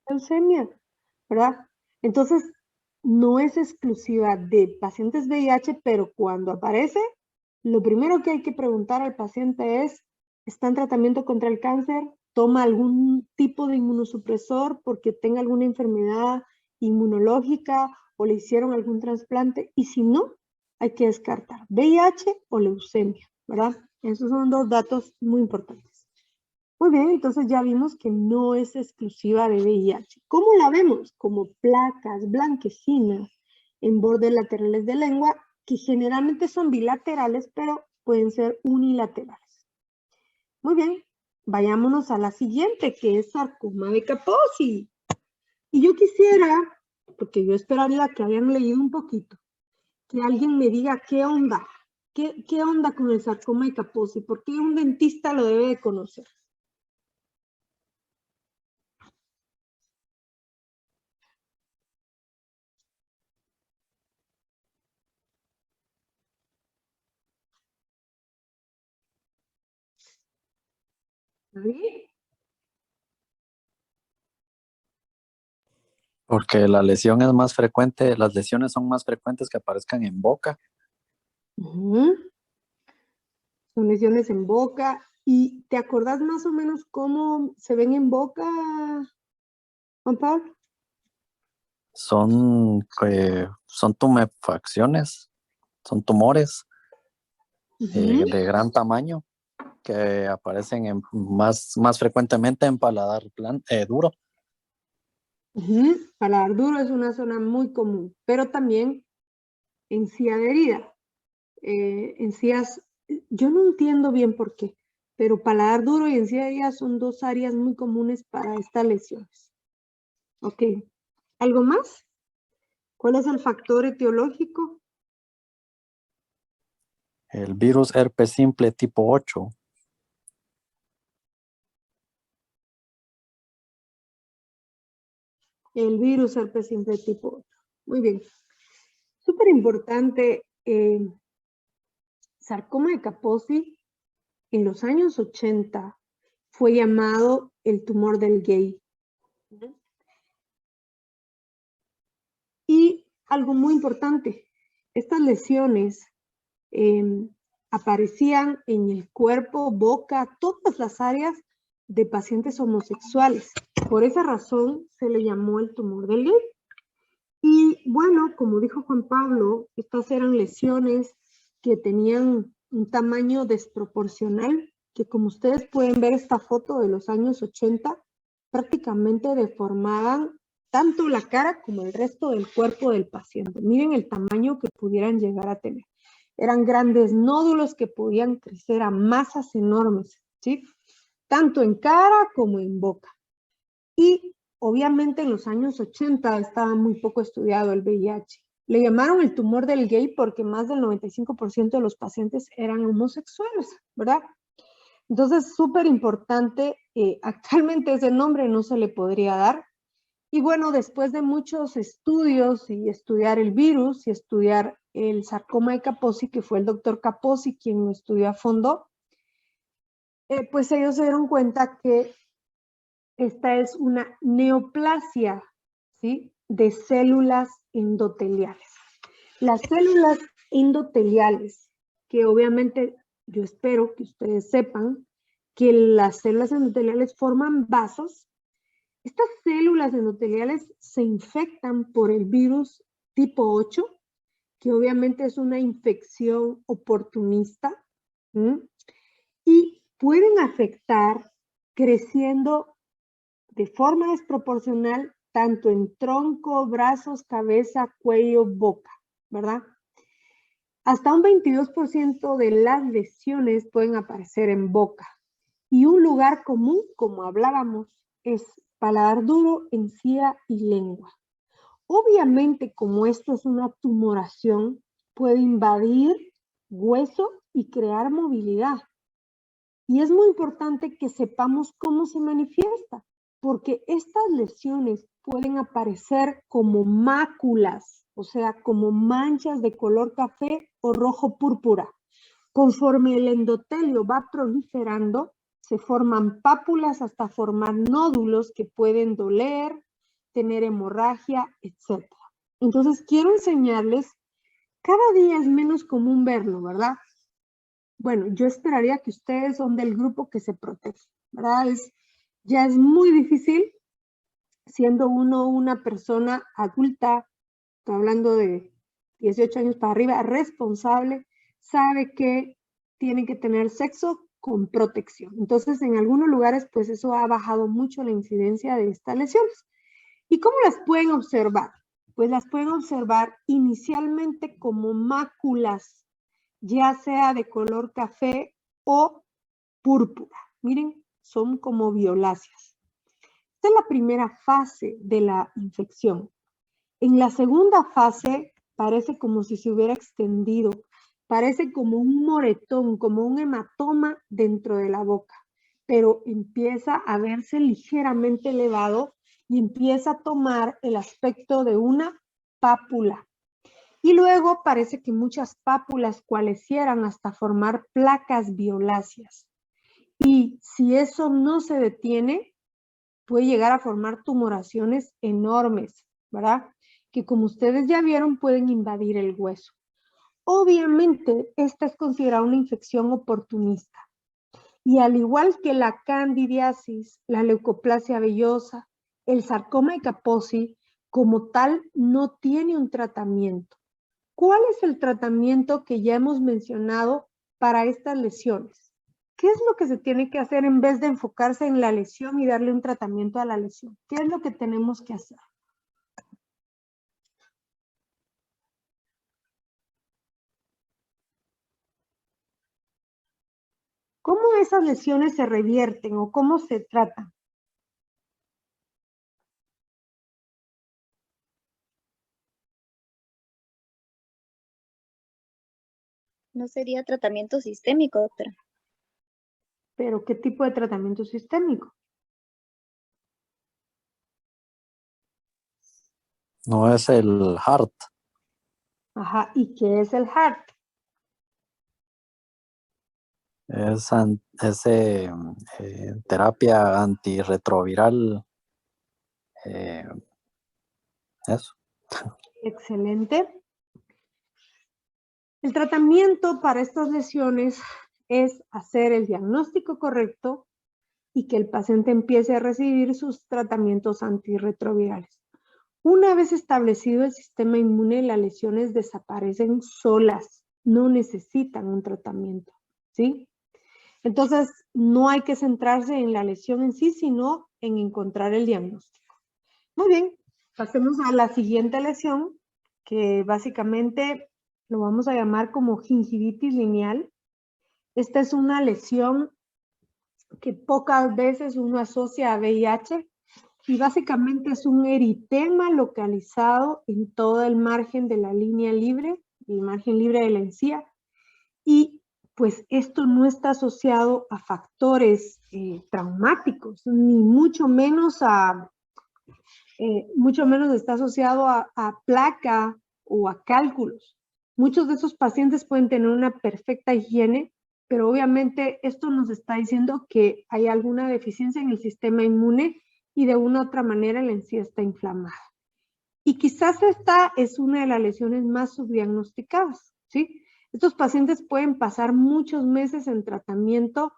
Leucemia, ¿verdad? Entonces, no es exclusiva de pacientes VIH, pero cuando aparece, lo primero que hay que preguntar al paciente es, ¿está en tratamiento contra el cáncer? ¿Toma algún tipo de inmunosupresor porque tenga alguna enfermedad inmunológica o le hicieron algún trasplante? Y si no, hay que descartar VIH o leucemia, ¿verdad? Esos son dos datos muy importantes. Muy bien, entonces ya vimos que no es exclusiva de VIH. ¿Cómo la vemos? Como placas blanquecinas en bordes laterales de lengua, que generalmente son bilaterales, pero pueden ser unilaterales. Muy bien, vayámonos a la siguiente, que es sarcoma de Kaposi. Y yo quisiera, porque yo esperaría que hayan leído un poquito, que alguien me diga qué onda, qué onda con el sarcoma de Kaposi, por qué un dentista lo debe de conocer. ¿Sí? Porque la lesión es más frecuente, las lesiones son más frecuentes que aparezcan en boca. Son lesiones en boca. ¿Y te acordás más o menos cómo se ven en boca, Juan Pablo? Son tumefacciones, son tumores de gran tamaño que aparecen más frecuentemente en paladar duro. Paladar duro es una zona muy común, pero también encía de herida. Encías, yo no entiendo bien por qué, pero paladar duro y encía de herida son dos áreas muy comunes para estas lesiones. Ok, ¿algo más? ¿Cuál es el factor etiológico? El virus herpes simple tipo 8. El virus herpes simple tipo 8. Muy bien. Súper importante, sarcoma de Kaposi en los años 80 fue llamado el tumor del gay. Y algo muy importante, estas lesiones aparecían en el cuerpo, boca, todas las áreas de pacientes homosexuales. Por esa razón se le llamó el tumor del gay. Y bueno, como dijo Juan Pablo, estas eran lesiones que tenían un tamaño desproporcional, que como ustedes pueden ver esta foto de los años 80, prácticamente deformaban tanto la cara como el resto del cuerpo del paciente. Miren el tamaño que pudieran llegar a tener. Eran grandes nódulos que podían crecer a masas enormes, ¿sí? Tanto en cara como en boca. Y obviamente en los años 80 estaba muy poco estudiado el VIH. Le llamaron el tumor del gay porque más del 95% de los pacientes eran homosexuales, ¿verdad? Entonces, súper importante, actualmente ese nombre no se le podría dar. Y bueno, después de muchos estudios y estudiar el virus y estudiar el sarcoma de Kaposi, que fue el doctor Kaposi quien lo estudió a fondo, pues ellos se dieron cuenta que esta es una neoplasia, ¿sí?, de células endoteliales. Las células endoteliales, que obviamente yo espero que ustedes sepan que las células endoteliales forman vasos. Estas células endoteliales se infectan por el virus tipo 8, que obviamente es una infección oportunista, y pueden afectar creciendo de forma desproporcional tanto en tronco, brazos, cabeza, cuello, boca, ¿verdad? Hasta un 22% de las lesiones pueden aparecer en boca. Y un lugar común, como hablábamos, es paladar duro, encía y lengua. Obviamente, como esto es una tumoración, puede invadir hueso y crear movilidad. Y es muy importante que sepamos cómo se manifiesta, porque estas lesiones pueden aparecer como máculas, o sea, como manchas de color café o rojo púrpura. Conforme el endotelio va proliferando, se forman pápulas hasta formar nódulos que pueden doler, tener hemorragia, etc. Entonces, quiero enseñarles, cada día es menos común verlo, ¿verdad? Bueno, yo esperaría que ustedes son del grupo que se protege, ¿verdad? Ya es muy difícil, siendo uno una persona adulta, estoy hablando de 18 años para arriba, responsable, sabe que tiene que tener sexo con protección. Entonces, en algunos lugares, pues eso ha bajado mucho la incidencia de estas lesiones. ¿Y cómo las pueden observar? Pues las pueden observar inicialmente como máculas, ya sea de color café o púrpura. Miren, son como violáceas. Esta es la primera fase de la infección. En la segunda fase parece como si se hubiera extendido, parece como un moretón, como un hematoma dentro de la boca, pero empieza a verse ligeramente elevado y empieza a tomar el aspecto de una pápula. Y luego parece que muchas pápulas coalescieran hasta formar placas violáceas. Y si eso no se detiene, puede llegar a formar tumoraciones enormes, ¿verdad? Que como ustedes ya vieron, pueden invadir el hueso. Obviamente, esta es considerada una infección oportunista. Y al igual que la candidiasis, la leucoplasia vellosa, el sarcoma de Kaposi, como tal, no tiene un tratamiento. ¿Cuál es el tratamiento que ya hemos mencionado para estas lesiones? ¿Qué es lo que se tiene que hacer en vez de enfocarse en la lesión y darle un tratamiento a la lesión? ¿Qué es lo que tenemos que hacer? ¿Cómo esas lesiones se revierten o cómo se tratan? No sería tratamiento sistémico, doctora. ¿Pero qué tipo de tratamiento sistémico? No es el HART. Ajá, ¿y qué es el HART? Es terapia antirretroviral. Eso. Excelente. El tratamiento para estas lesiones es hacer el diagnóstico correcto y que el paciente empiece a recibir sus tratamientos antirretrovirales. Una vez establecido el sistema inmune, las lesiones desaparecen solas, no necesitan un tratamiento, ¿sí? Entonces, no hay que centrarse en la lesión en sí, sino en encontrar el diagnóstico. Muy bien, pasemos a la siguiente lesión, que básicamente lo vamos a llamar como gingivitis lineal. Esta es una lesión que pocas veces uno asocia a VIH y básicamente es un eritema localizado en todo el margen de la línea libre, el margen libre de la encía, y pues esto no está asociado a factores traumáticos, ni mucho menos está asociado a placa o a cálculos. Muchos de esos pacientes pueden tener una perfecta higiene, pero obviamente esto nos está diciendo que hay alguna deficiencia en el sistema inmune y de una u otra manera la encía está inflamada. Y quizás esta es una de las lesiones más subdiagnosticadas, ¿sí? Estos pacientes pueden pasar muchos meses en tratamiento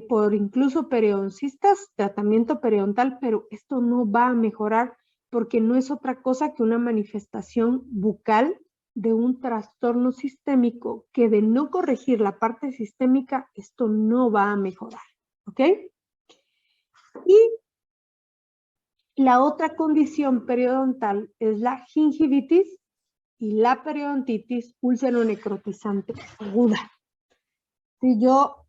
por incluso periodoncistas, tratamiento periodontal, pero esto no va a mejorar porque no es otra cosa que una manifestación bucal de un trastorno sistémico que de no corregir la parte sistémica, esto no va a mejorar, ¿ok? Y la otra condición periodontal es la gingivitis y la periodontitis úlcero-necrotizante aguda. Si yo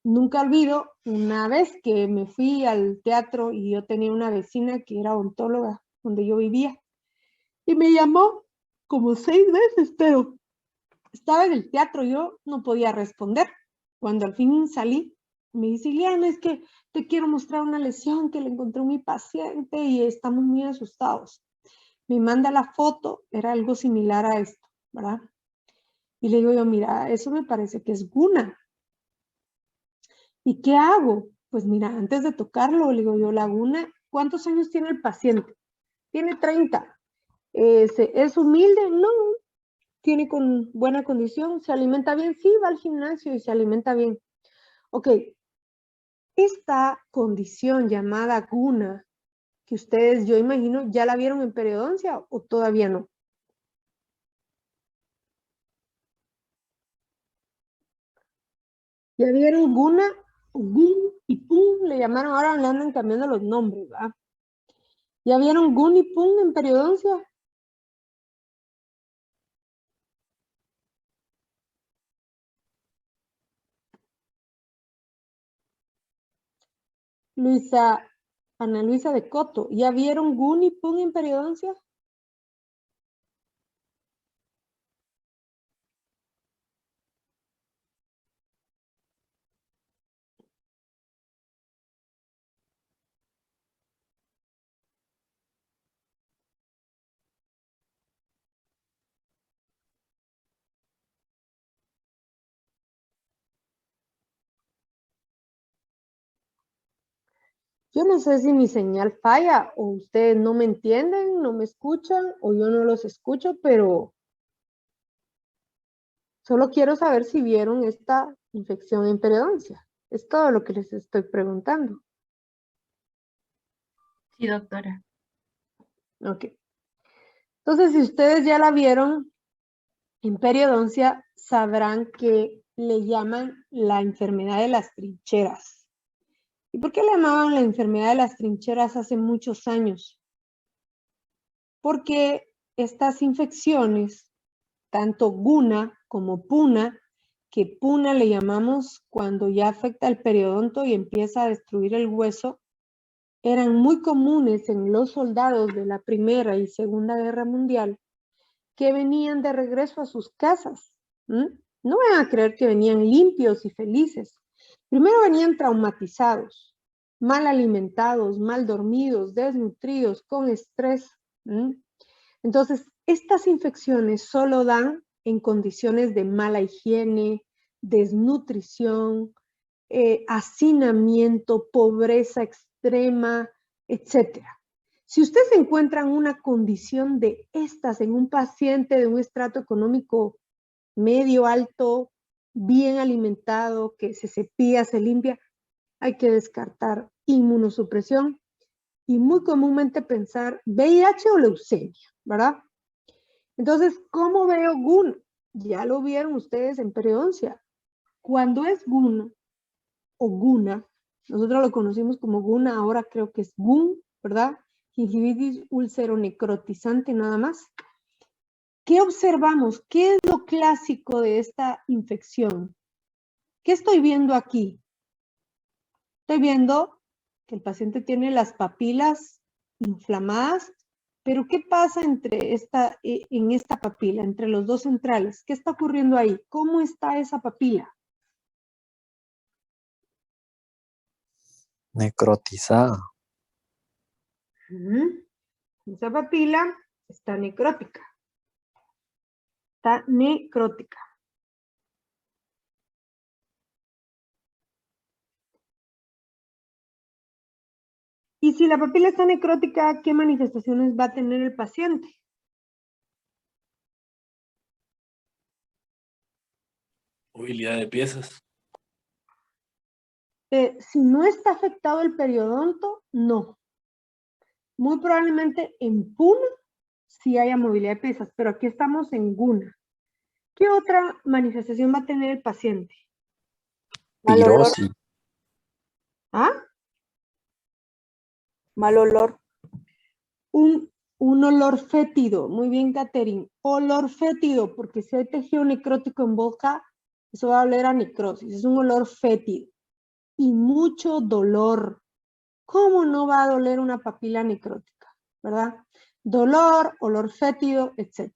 nunca olvido una vez que me fui al teatro y yo tenía una vecina que era odontóloga donde yo vivía y me llamó como 6 veces, pero estaba en el teatro, yo no podía responder. Cuando al fin salí, me dice, Liliana, es que te quiero mostrar una lesión que le encontré a mi paciente y estamos muy asustados. Me manda la foto, era algo similar a esto, ¿verdad? Y le digo yo, mira, eso me parece que es guna. ¿Y qué hago? Pues mira, antes de tocarlo, le digo yo, la guna, ¿cuántos años tiene el paciente? Tiene 30. ¿Es humilde? No. ¿Tiene con buena condición? ¿Se alimenta bien? Sí, va al gimnasio y se alimenta bien. Ok, esta condición llamada guna, que ustedes, yo imagino, ¿ya la vieron en periodoncia o todavía no? ¿Ya vieron guna, gun y pun? Le llamaron, ahora le andan cambiando los nombres, ¿verdad? ¿Ya vieron gun y pun en periodoncia? Ana Luisa de Coto, ¿ya vieron gun y pun en periodoncia? Yo no sé si mi señal falla o ustedes no me entienden, no me escuchan o yo no los escucho, pero solo quiero saber si vieron esta infección en periodoncia. Es todo lo que les estoy preguntando. Sí, doctora. Ok. Entonces, si ustedes ya la vieron en periodoncia, sabrán que le llaman la enfermedad de las trincheras. ¿Y por qué le llamaban la enfermedad de las trincheras hace muchos años? Porque estas infecciones, tanto guna como puna, que puna le llamamos cuando ya afecta el periodonto y empieza a destruir el hueso, eran muy comunes en los soldados de la Primera y Segunda Guerra Mundial que venían de regreso a sus casas. No van a creer que venían limpios y felices. Primero venían traumatizados, mal alimentados, mal dormidos, desnutridos, con estrés. Entonces, estas infecciones solo dan en condiciones de mala higiene, desnutrición, hacinamiento, pobreza extrema, etc. Si usted se encuentra en una condición de estas en un paciente de un estrato económico medio alto, bien alimentado, que se cepilla, se limpia, hay que descartar inmunosupresión y muy comúnmente pensar VIH o leucemia, ¿verdad? Entonces, ¿cómo veo GUN? Ya lo vieron ustedes en periodoncia. Cuando es GUN o GUNA, nosotros lo conocimos como GUNA, ahora creo que es GUN, ¿verdad? Gingivitis ulceronecrotizante nada más. ¿Qué observamos? ¿Qué es lo clásico de esta infección? ¿Qué estoy viendo aquí? Estoy viendo que el paciente tiene las papilas inflamadas, pero ¿qué pasa en esta papila, entre los dos centrales? ¿Qué está ocurriendo ahí? ¿Cómo está esa papila? Necrotizada. Esa papila está necrótica. Está necrótica. Y si la papila está necrótica, ¿qué manifestaciones va a tener el paciente? Movilidad de piezas. Si no está afectado el periodonto, no. Muy probablemente en puna sí haya movilidad de piezas, pero aquí estamos en guna. ¿Qué otra manifestación va a tener el paciente? Mal olor. Pirosis. ¿Ah? Mal olor. Un olor fétido. Muy bien, Catherine. Olor fétido, porque si hay tejido necrótico en boca, eso va a oler a necrosis. Es un olor fétido. y mucho dolor. ¿Cómo no va a doler una papila necrótica? ¿Verdad? Dolor, olor fétido, etc.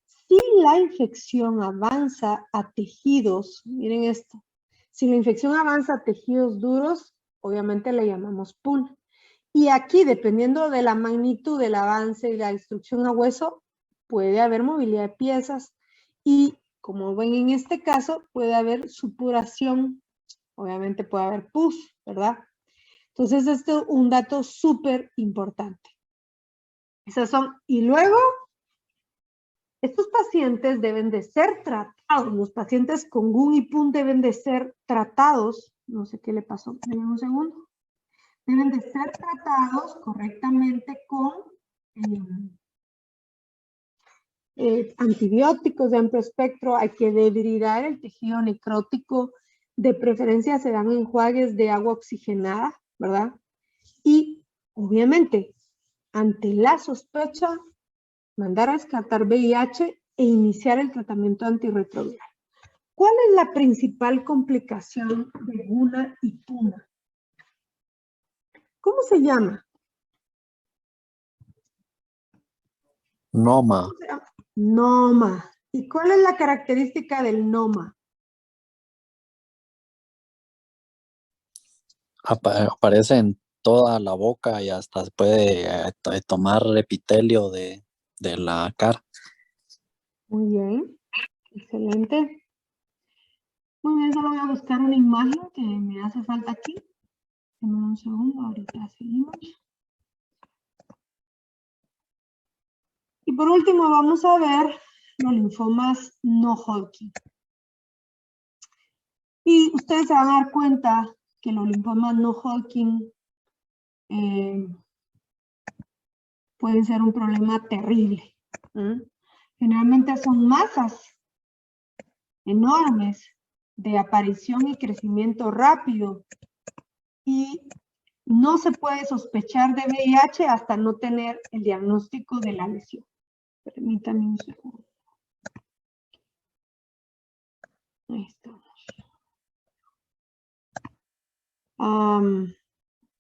Si la infección avanza a tejidos, miren esto, si la infección avanza a tejidos duros, obviamente le llamamos PUN. Y aquí, dependiendo de la magnitud del avance y la destrucción a hueso, puede haber movilidad de piezas y, como ven en este caso, puede haber supuración, obviamente puede haber pus, ¿verdad? Entonces, esto es un dato súper importante. Esas son, y luego, estos pacientes deben de ser tratados, los pacientes con GUN y PUN deben de ser tratados, no sé qué le pasó, denme un segundo, deben de ser tratados correctamente con antibióticos de amplio espectro, hay que debridar el tejido necrótico, de preferencia se dan enjuagues de agua oxigenada, ¿verdad? Y obviamente, ante la sospecha, mandar a descartar VIH e iniciar el tratamiento antirretroviral. ¿Cuál es la principal complicación de GUNA y PUNA? ¿Cómo se llama? Noma. ¿Cómo se llama? Noma. ¿Y cuál es la característica del noma? Aparece en toda la boca y hasta se puede tomar epitelio de la cara. Muy bien, excelente. Muy bien, solo voy a buscar una imagen que me hace falta aquí. Dame un segundo, ahorita seguimos. Y por último vamos a ver los linfomas no Hodgkin. Y ustedes se van a dar cuenta que los linfomas no Hodgkin pueden ser un problema terrible. Generalmente son masas enormes de aparición y crecimiento rápido y no se puede sospechar de VIH hasta no tener el diagnóstico de la lesión. Permítanme un segundo. Ahí estamos.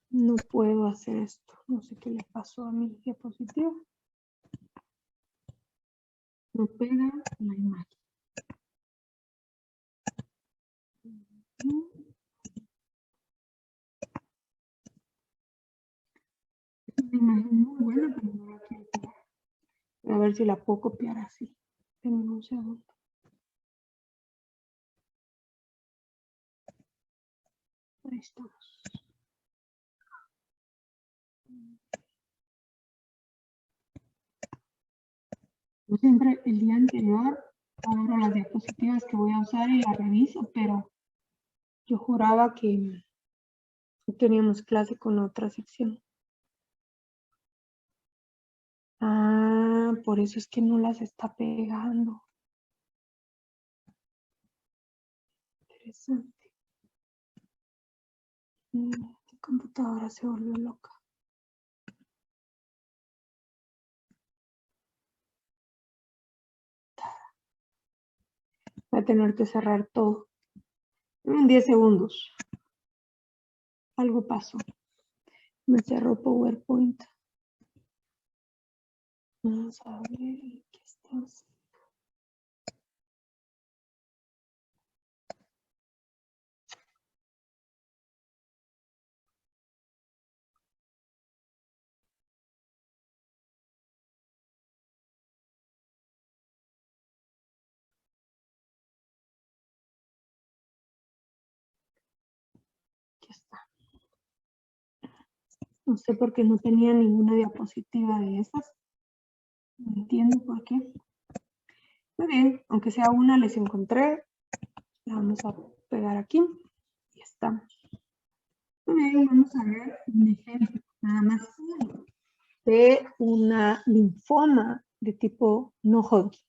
No puedo hacer esto. No sé qué le pasó a mi diapositiva. No pega la imagen. Es una imagen muy buena, pero no la quiero pegar. A ver si la puedo copiar así. Denme un segundo. Ahí estamos. Yo siempre el día anterior abro las diapositivas que voy a usar y las reviso, pero yo juraba que teníamos clase con otra sección. Ah, por eso es que no las está pegando. Interesante. Mi computadora se volvió loca. Voy a tener que cerrar todo. En 10 segundos. Algo pasó. Me cerró PowerPoint. Vamos a ver. ¿Qué estás? Aquí está. No sé por qué no tenía ninguna diapositiva de esas. No entiendo por qué. Muy bien, aunque sea una, les encontré. La vamos a pegar aquí. Y estamos. Muy bien, vamos a ver un ejemplo, nada más uno, de una linfoma de tipo no Hodgkin.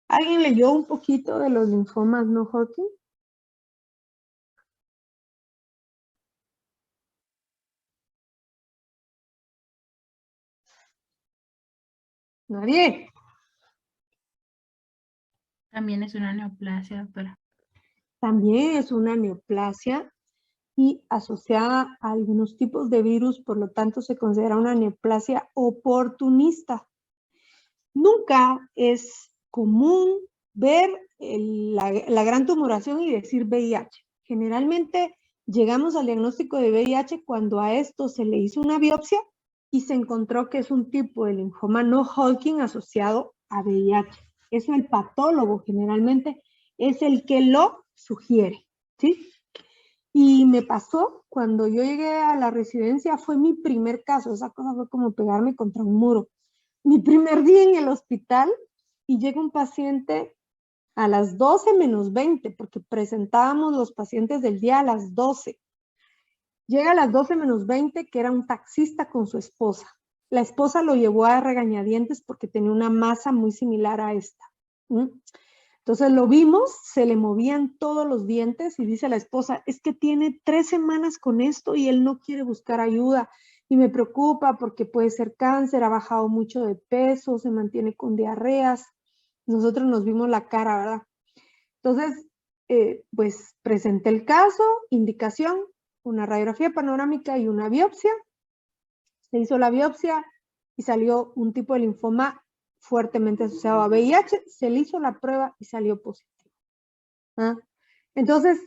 ¿Alguien leyó un poquito de los linfomas no Hodgkin? ¿Nadie? También es una neoplasia, doctora. También es una neoplasia y asociada a algunos tipos de virus, por lo tanto se considera una neoplasia oportunista. Nunca es común ver la gran tumoración y decir VIH. Generalmente llegamos al diagnóstico de VIH cuando a esto se le hizo una biopsia y se encontró que es un tipo de linfoma no Hodgkin asociado a VIH. Eso el patólogo generalmente es el que lo sugiere, ¿sí? Y me pasó cuando yo llegué a la residencia, fue mi primer caso, esa cosa fue como pegarme contra un muro. Mi primer día en el hospital y llega un paciente a las 12 menos 20, porque presentábamos los pacientes del día a las 12. Llega a las 12 menos 20, que era un taxista con su esposa. La esposa lo llevó a regañadientes porque tenía una masa muy similar a esta. Entonces lo vimos, se le movían todos los dientes y dice la esposa, es que tiene 3 semanas con esto y él no quiere buscar ayuda. Y me preocupa porque puede ser cáncer, ha bajado mucho de peso, se mantiene con diarreas. Nosotros nos vimos la cara, ¿verdad? Entonces, pues presenté el caso, indicación, una radiografía panorámica y una biopsia. Se hizo la biopsia y salió un tipo de linfoma fuertemente asociado a VIH. Se le hizo la prueba y salió positivo. ¿Ah? Entonces,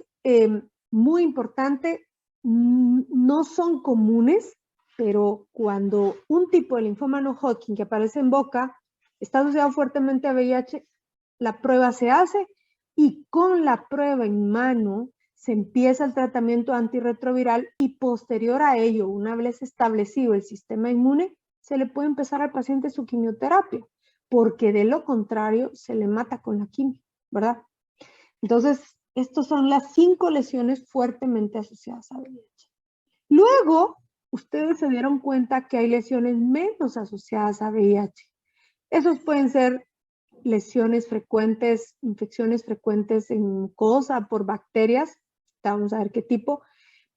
muy importante, no son comunes, pero cuando un tipo de linfoma no Hodgkin que aparece en boca está asociado fuertemente a VIH, la prueba se hace y con la prueba en mano se empieza el tratamiento antirretroviral y posterior a ello, una vez establecido el sistema inmune, se le puede empezar al paciente su quimioterapia, porque de lo contrario se le mata con la quimio, ¿verdad? Entonces, estas son las 5 lesiones fuertemente asociadas a VIH. Luego, ustedes se dieron cuenta que hay lesiones menos asociadas a VIH. Esos pueden ser lesiones frecuentes, infecciones frecuentes en mucosa por bacterias, vamos a ver qué tipo,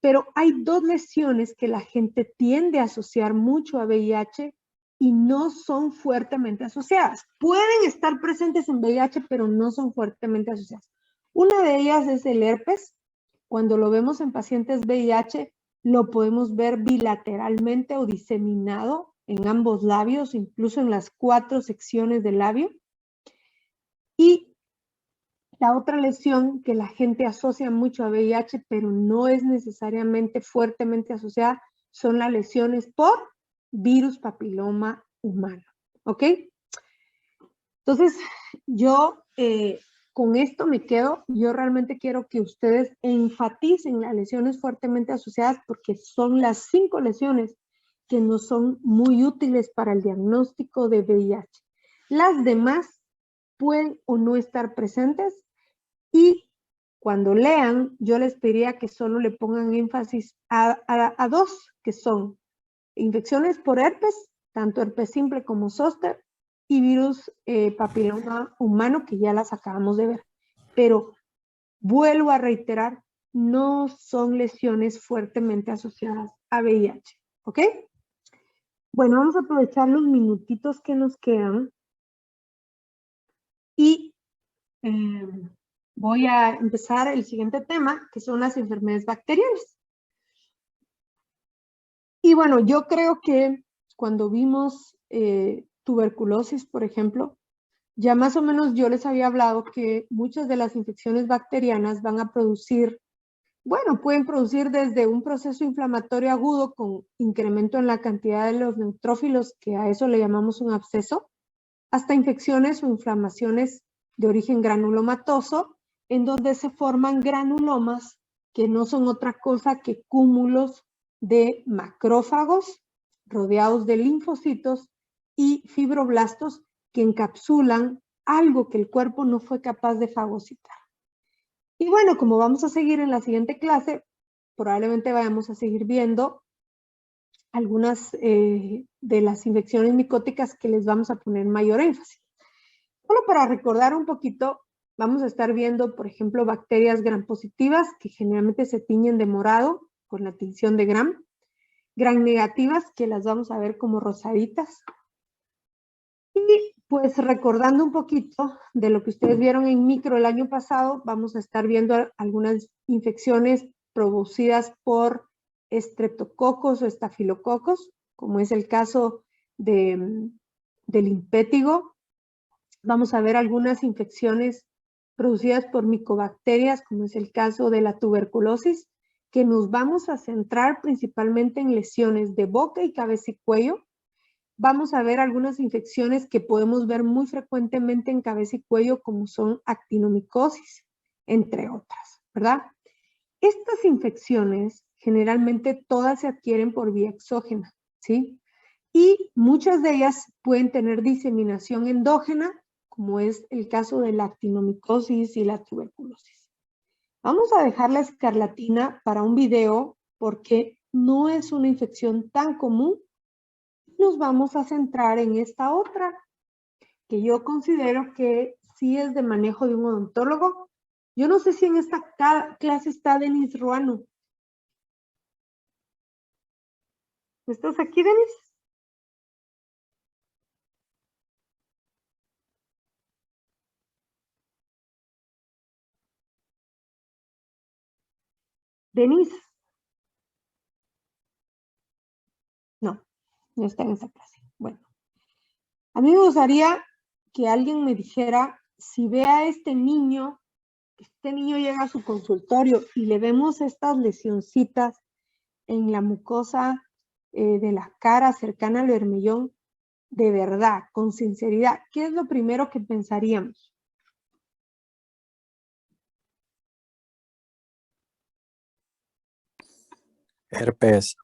pero hay 2 lesiones que la gente tiende a asociar mucho a VIH y no son fuertemente asociadas. Pueden estar presentes en VIH, pero no son fuertemente asociadas. Una de ellas es el herpes. Cuando lo vemos en pacientes VIH, lo podemos ver bilateralmente o diseminado en ambos labios, incluso en las 4 secciones del labio. Y la otra lesión que la gente asocia mucho a VIH, pero no es necesariamente fuertemente asociada, son las lesiones por virus papiloma humano. ¿Ok? Entonces, yo con esto me quedo. Yo realmente quiero que ustedes enfaticen las lesiones fuertemente asociadas porque son las 5 lesiones que nos son muy útiles para el diagnóstico de VIH. Las demás pueden o no estar presentes y cuando lean, yo les pediría que solo le pongan énfasis a 2, que son infecciones por herpes, tanto herpes simple como zóster, y virus papiloma humano, que ya las acabamos de ver. Pero vuelvo a reiterar, no son lesiones fuertemente asociadas a VIH. ¿Ok? Bueno, vamos a aprovechar los minutitos que nos quedan y voy a empezar el siguiente tema, que son las enfermedades bacterianas. Y bueno, yo creo que cuando vimos tuberculosis, por ejemplo, ya más o menos yo les había hablado que muchas de las infecciones bacterianas van a producir, bueno, pueden producir desde un proceso inflamatorio agudo con incremento en la cantidad de los neutrófilos, que a eso le llamamos un absceso, hasta infecciones o inflamaciones de origen granulomatoso, en donde se forman granulomas que no son otra cosa que cúmulos de macrófagos rodeados de linfocitos y fibroblastos que encapsulan algo que el cuerpo no fue capaz de fagocitar. Y bueno, como vamos a seguir en la siguiente clase, probablemente vayamos a seguir viendo algunas de las infecciones micóticas que les vamos a poner mayor énfasis. Solo para recordar un poquito, vamos a estar viendo, por ejemplo, bacterias gram positivas, que generalmente se tiñen de morado con la tinción de gram negativas, que las vamos a ver como rosaditas. Y pues recordando un poquito de lo que ustedes vieron en micro el año pasado, vamos a estar viendo algunas infecciones producidas por estreptococos o estafilococos, como es el caso del impétigo. Vamos a ver algunas infecciones producidas por micobacterias, como es el caso de la tuberculosis, que nos vamos a centrar principalmente en lesiones de boca y cabeza y cuello. Vamos a ver algunas infecciones que podemos ver muy frecuentemente en cabeza y cuello, como son actinomicosis, entre otras, ¿verdad? Estas infecciones generalmente todas se adquieren por vía exógena, ¿sí? Y muchas de ellas pueden tener diseminación endógena, como es el caso de la actinomicosis y la tuberculosis. Vamos a dejar la escarlatina para un video porque no es una infección tan común. Nos vamos a centrar en esta otra, que yo considero que sí es de manejo de un odontólogo. Yo no sé si en esta clase está Denis Ruano. ¿Estás aquí, Denis? Denis. No, no está en esa clase. Bueno, a mí me gustaría que alguien me dijera si ve a este niño llega a su consultorio y le vemos estas lesioncitas en la mucosa de la cara cercana al bermellón, de verdad, con sinceridad, ¿qué es lo primero que pensaríamos? Herpes.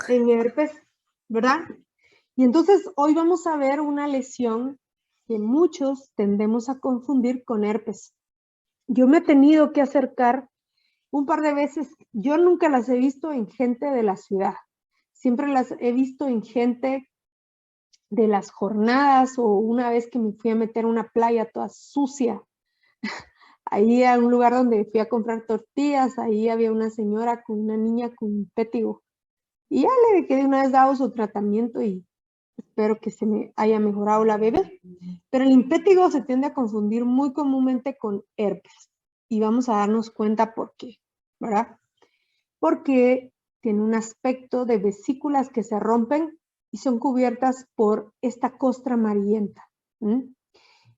En herpes, ¿verdad? Y entonces hoy vamos a ver una lesión que muchos tendemos a confundir con herpes. Yo me he tenido que acercar un par de veces, yo nunca las he visto en gente de la ciudad, siempre las he visto en gente de las jornadas, o una vez que me fui a meter a una playa toda sucia, ahí a un lugar donde fui a comprar tortillas, ahí había una señora con una niña con un pétigo, y ya le dejé de una vez dado su tratamiento y espero que se me haya mejorado la bebé. Pero el impétigo se tiende a confundir muy comúnmente con herpes, y vamos a darnos cuenta por qué, ¿verdad? Porque tiene un aspecto de vesículas que se rompen y son cubiertas por esta costra amarillenta.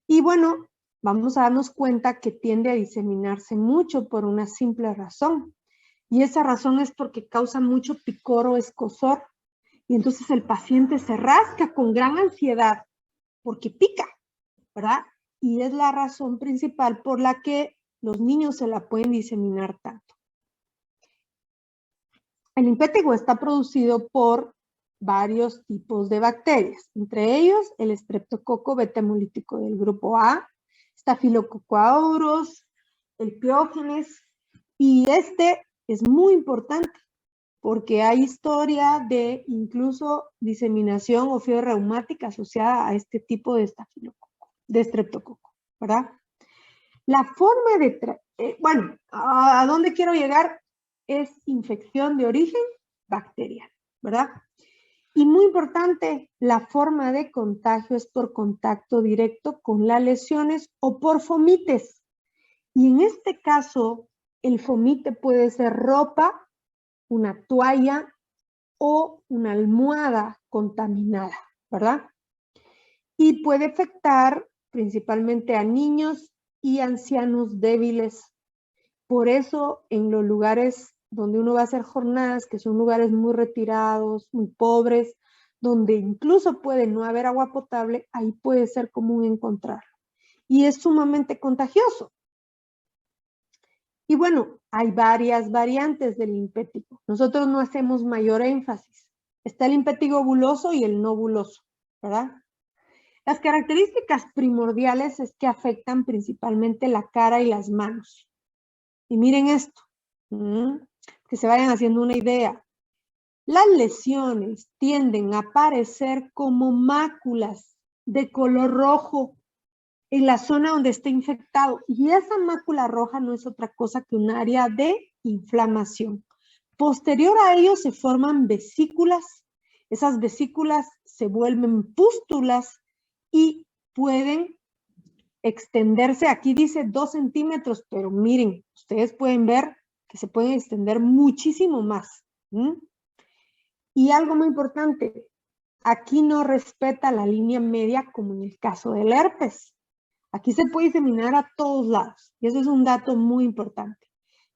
Y bueno, vamos a darnos cuenta que tiende a diseminarse mucho por una simple razón. Y esa razón es porque causa mucho picor o escozor. Y entonces el paciente se rasca con gran ansiedad porque pica, ¿verdad? Y es la razón principal por la que los niños se la pueden diseminar tanto. El impétigo está producido por varios tipos de bacterias, entre ellos el estreptococo beta hemolítico del grupo A, Staphylococcus aureus, el Piógenes, y este es muy importante porque hay historia de incluso diseminación o fiebre reumática asociada a este tipo de estreptococo, ¿verdad? La forma de, bueno, ¿a dónde quiero llegar? Es infección de origen bacteriano, ¿verdad? Y muy importante, la forma de contagio es por contacto directo con las lesiones o por fomites. Y en este caso, el fomite puede ser ropa, una toalla o una almohada contaminada, ¿verdad? Y puede afectar principalmente a niños y ancianos débiles. Por eso, en los lugares donde uno va a hacer jornadas, que son lugares muy retirados, muy pobres, donde incluso puede no haber agua potable, ahí puede ser común encontrarlo. Y es sumamente contagioso. Y bueno, hay varias variantes del impétigo. Nosotros no hacemos mayor énfasis. Está el impétigo buloso y el no buloso, ¿verdad? Las características primordiales es que afectan principalmente la cara y las manos. Y miren esto, que se vayan haciendo una idea. Las lesiones tienden a aparecer como máculas de color rojo en la zona donde está infectado. Y esa mácula roja no es otra cosa que un área de inflamación. Posterior a ello se forman vesículas. Esas vesículas se vuelven pústulas y pueden extenderse. Aquí dice 2 centímetros, pero miren, ustedes pueden ver que se pueden extender muchísimo más. Y algo muy importante, aquí no respeta la línea media como en el caso del herpes. Aquí se puede diseminar a todos lados, y eso es un dato muy importante.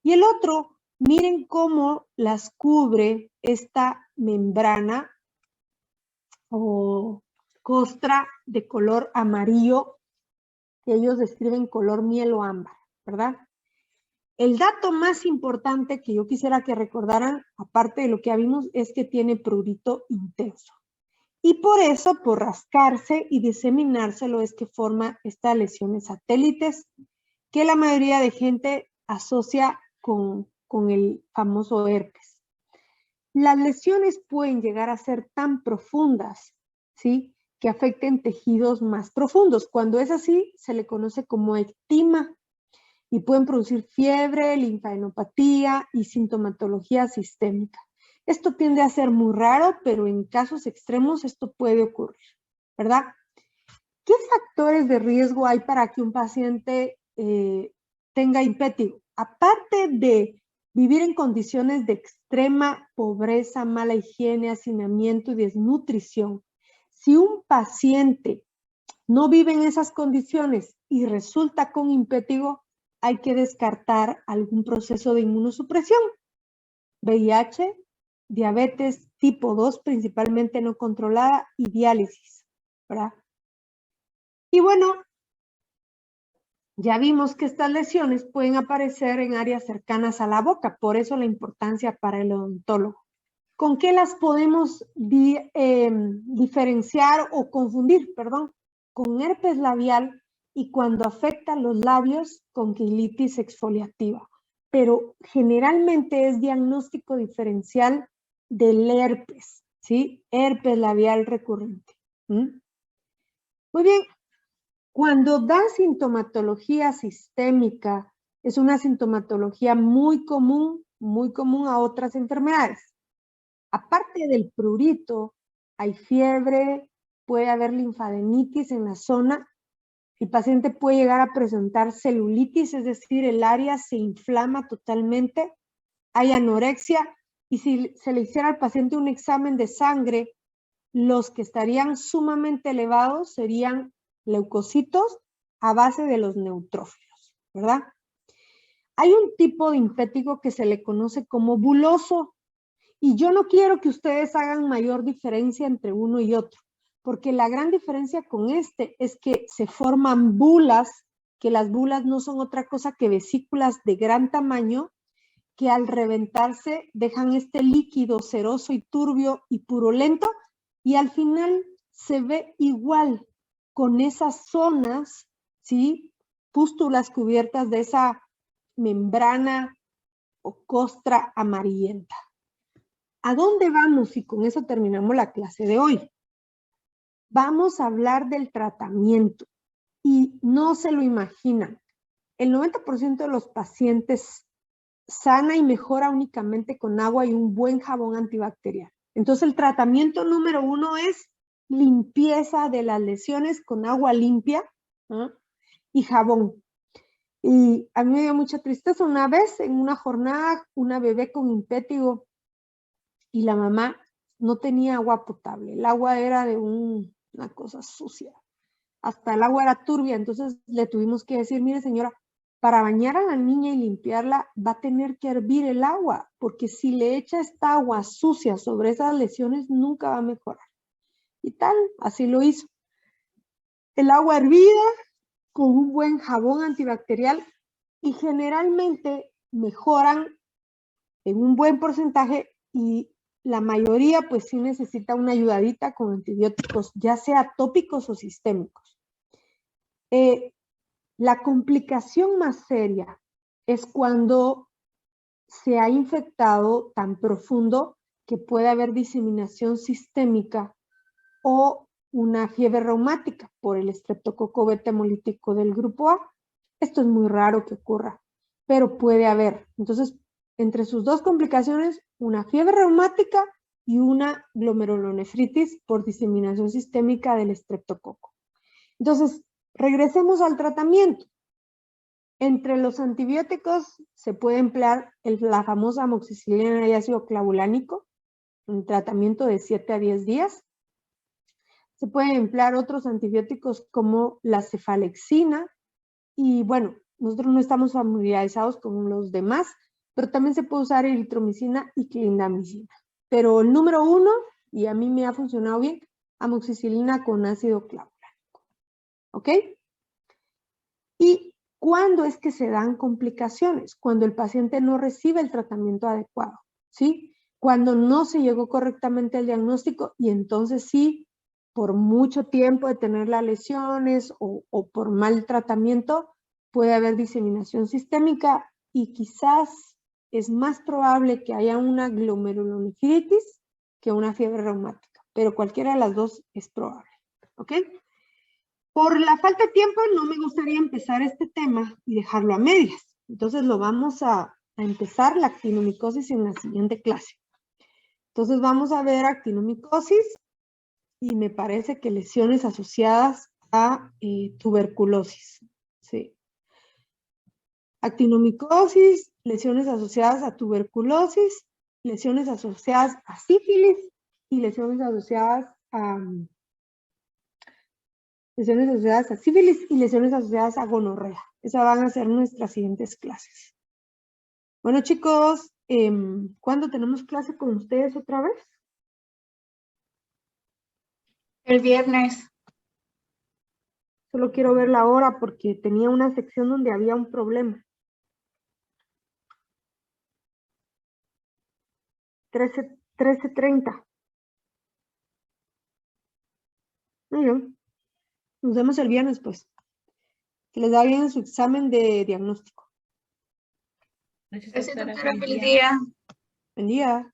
Y el otro, miren cómo las cubre esta membrana o costra de color amarillo, que ellos describen color miel o ámbar, ¿verdad? El dato más importante que yo quisiera que recordaran, aparte de lo que ya vimos, es que tiene prurito intenso. Y por eso, por rascarse y diseminárselo, es que forma estas lesiones satélites que la mayoría de gente asocia con el famoso herpes. Las lesiones pueden llegar a ser tan profundas, ¿sí?, que afecten tejidos más profundos. Cuando es así, se le conoce como ectima y pueden producir fiebre, linfadenopatía y sintomatología sistémica. Esto tiende a ser muy raro, pero en casos extremos esto puede ocurrir, ¿verdad? ¿Qué factores de riesgo hay para que un paciente tenga impétigo? Aparte de vivir en condiciones de extrema pobreza, mala higiene, hacinamiento y desnutrición, si un paciente no vive en esas condiciones y resulta con impétigo, hay que descartar algún proceso de inmunosupresión, VIH, diabetes tipo 2, principalmente no controlada, y diálisis, ¿verdad? Y bueno, ya vimos que estas lesiones pueden aparecer en áreas cercanas a la boca, por eso la importancia para el odontólogo. ¿Con qué las podemos diferenciar o confundir? Perdón, con herpes labial y cuando afecta los labios con quilitis exfoliativa. Pero generalmente es diagnóstico diferencial del herpes, ¿sí? Herpes labial recurrente. Muy bien. Cuando da sintomatología sistémica, es una sintomatología muy común a otras enfermedades. Aparte del prurito, hay fiebre, puede haber linfadenitis en la zona. El paciente puede llegar a presentar celulitis, es decir, el área se inflama totalmente. Hay anorexia y si se le hiciera al paciente un examen de sangre, los que estarían sumamente elevados serían leucocitos a base de los neutrófilos, ¿verdad? Hay un tipo de impétigo que se le conoce como buloso y yo no quiero que ustedes hagan mayor diferencia entre uno y otro, porque la gran diferencia con este es que se forman bulas, que las bulas no son otra cosa que vesículas de gran tamaño que al reventarse dejan este líquido ceroso y turbio y purulento y al final se ve igual con esas zonas, ¿sí?, pústulas cubiertas de esa membrana o costra amarillenta. ¿A dónde vamos? Y con eso terminamos la clase de hoy. Vamos a hablar del tratamiento y no se lo imaginan. El 90% de los pacientes sana y mejora únicamente con agua y un buen jabón antibacterial. Entonces el tratamiento número 1 es limpieza de las lesiones con agua limpia, ¿no?, y jabón. Y a mí me dio mucha tristeza una vez en una jornada, una bebé con impétigo y la mamá no tenía agua potable. El agua era de una cosa sucia. Hasta el agua era turbia, entonces le tuvimos que decir, mire señora, para bañar a la niña y limpiarla va a tener que hervir el agua, porque si le echa esta agua sucia sobre esas lesiones nunca va a mejorar. Y tal, así lo hizo. El agua hervida con un buen jabón antibacterial y generalmente mejoran en un buen porcentaje y la mayoría pues sí necesita una ayudadita con antibióticos, ya sea tópicos o sistémicos. La complicación más seria es cuando se ha infectado tan profundo que puede haber diseminación sistémica o una fiebre reumática por el estreptococo beta hemolítico del grupo A. Esto es muy raro que ocurra, pero puede haber. Entonces, entre sus dos complicaciones, una fiebre reumática y una glomerulonefritis por diseminación sistémica del estreptococo. Entonces, regresemos al tratamiento. Entre los antibióticos se puede emplear la famosa amoxicilina y ácido clavulánico, en tratamiento de 7 a 10 días. Se pueden emplear otros antibióticos como la cefalexina y bueno, nosotros no estamos familiarizados con los demás, pero también se puede usar eritromicina y clindamicina. Pero el número 1, y a mí me ha funcionado bien, amoxicilina con ácido clavulánico. ¿Ok? ¿Y cuándo es que se dan complicaciones? Cuando el paciente no recibe el tratamiento adecuado, ¿sí? Cuando no se llegó correctamente al diagnóstico y entonces sí, por mucho tiempo de tener las lesiones o por mal tratamiento, puede haber diseminación sistémica y quizás es más probable que haya una glomerulonefritis que una fiebre reumática, pero cualquiera de las dos es probable, ¿ok? Por la falta de tiempo no me gustaría empezar este tema y dejarlo a medias, entonces lo vamos a empezar la actinomicosis en la siguiente clase. Entonces vamos a ver actinomicosis y me parece que lesiones asociadas a tuberculosis, ¿sí? Actinomicosis, lesiones asociadas a tuberculosis, lesiones asociadas a sífilis y lesiones asociadas a sífilis y lesiones asociadas a gonorrea. Esas van a ser nuestras siguientes clases. Bueno, chicos, ¿cuándo tenemos clase con ustedes otra vez? El viernes. Solo quiero ver la hora porque tenía una sección donde había un problema. 13:30. Muy bien. Nos vemos el viernes, pues. Que les da bien su examen de diagnóstico. Gracias, doctora. Feliz día. Buen día.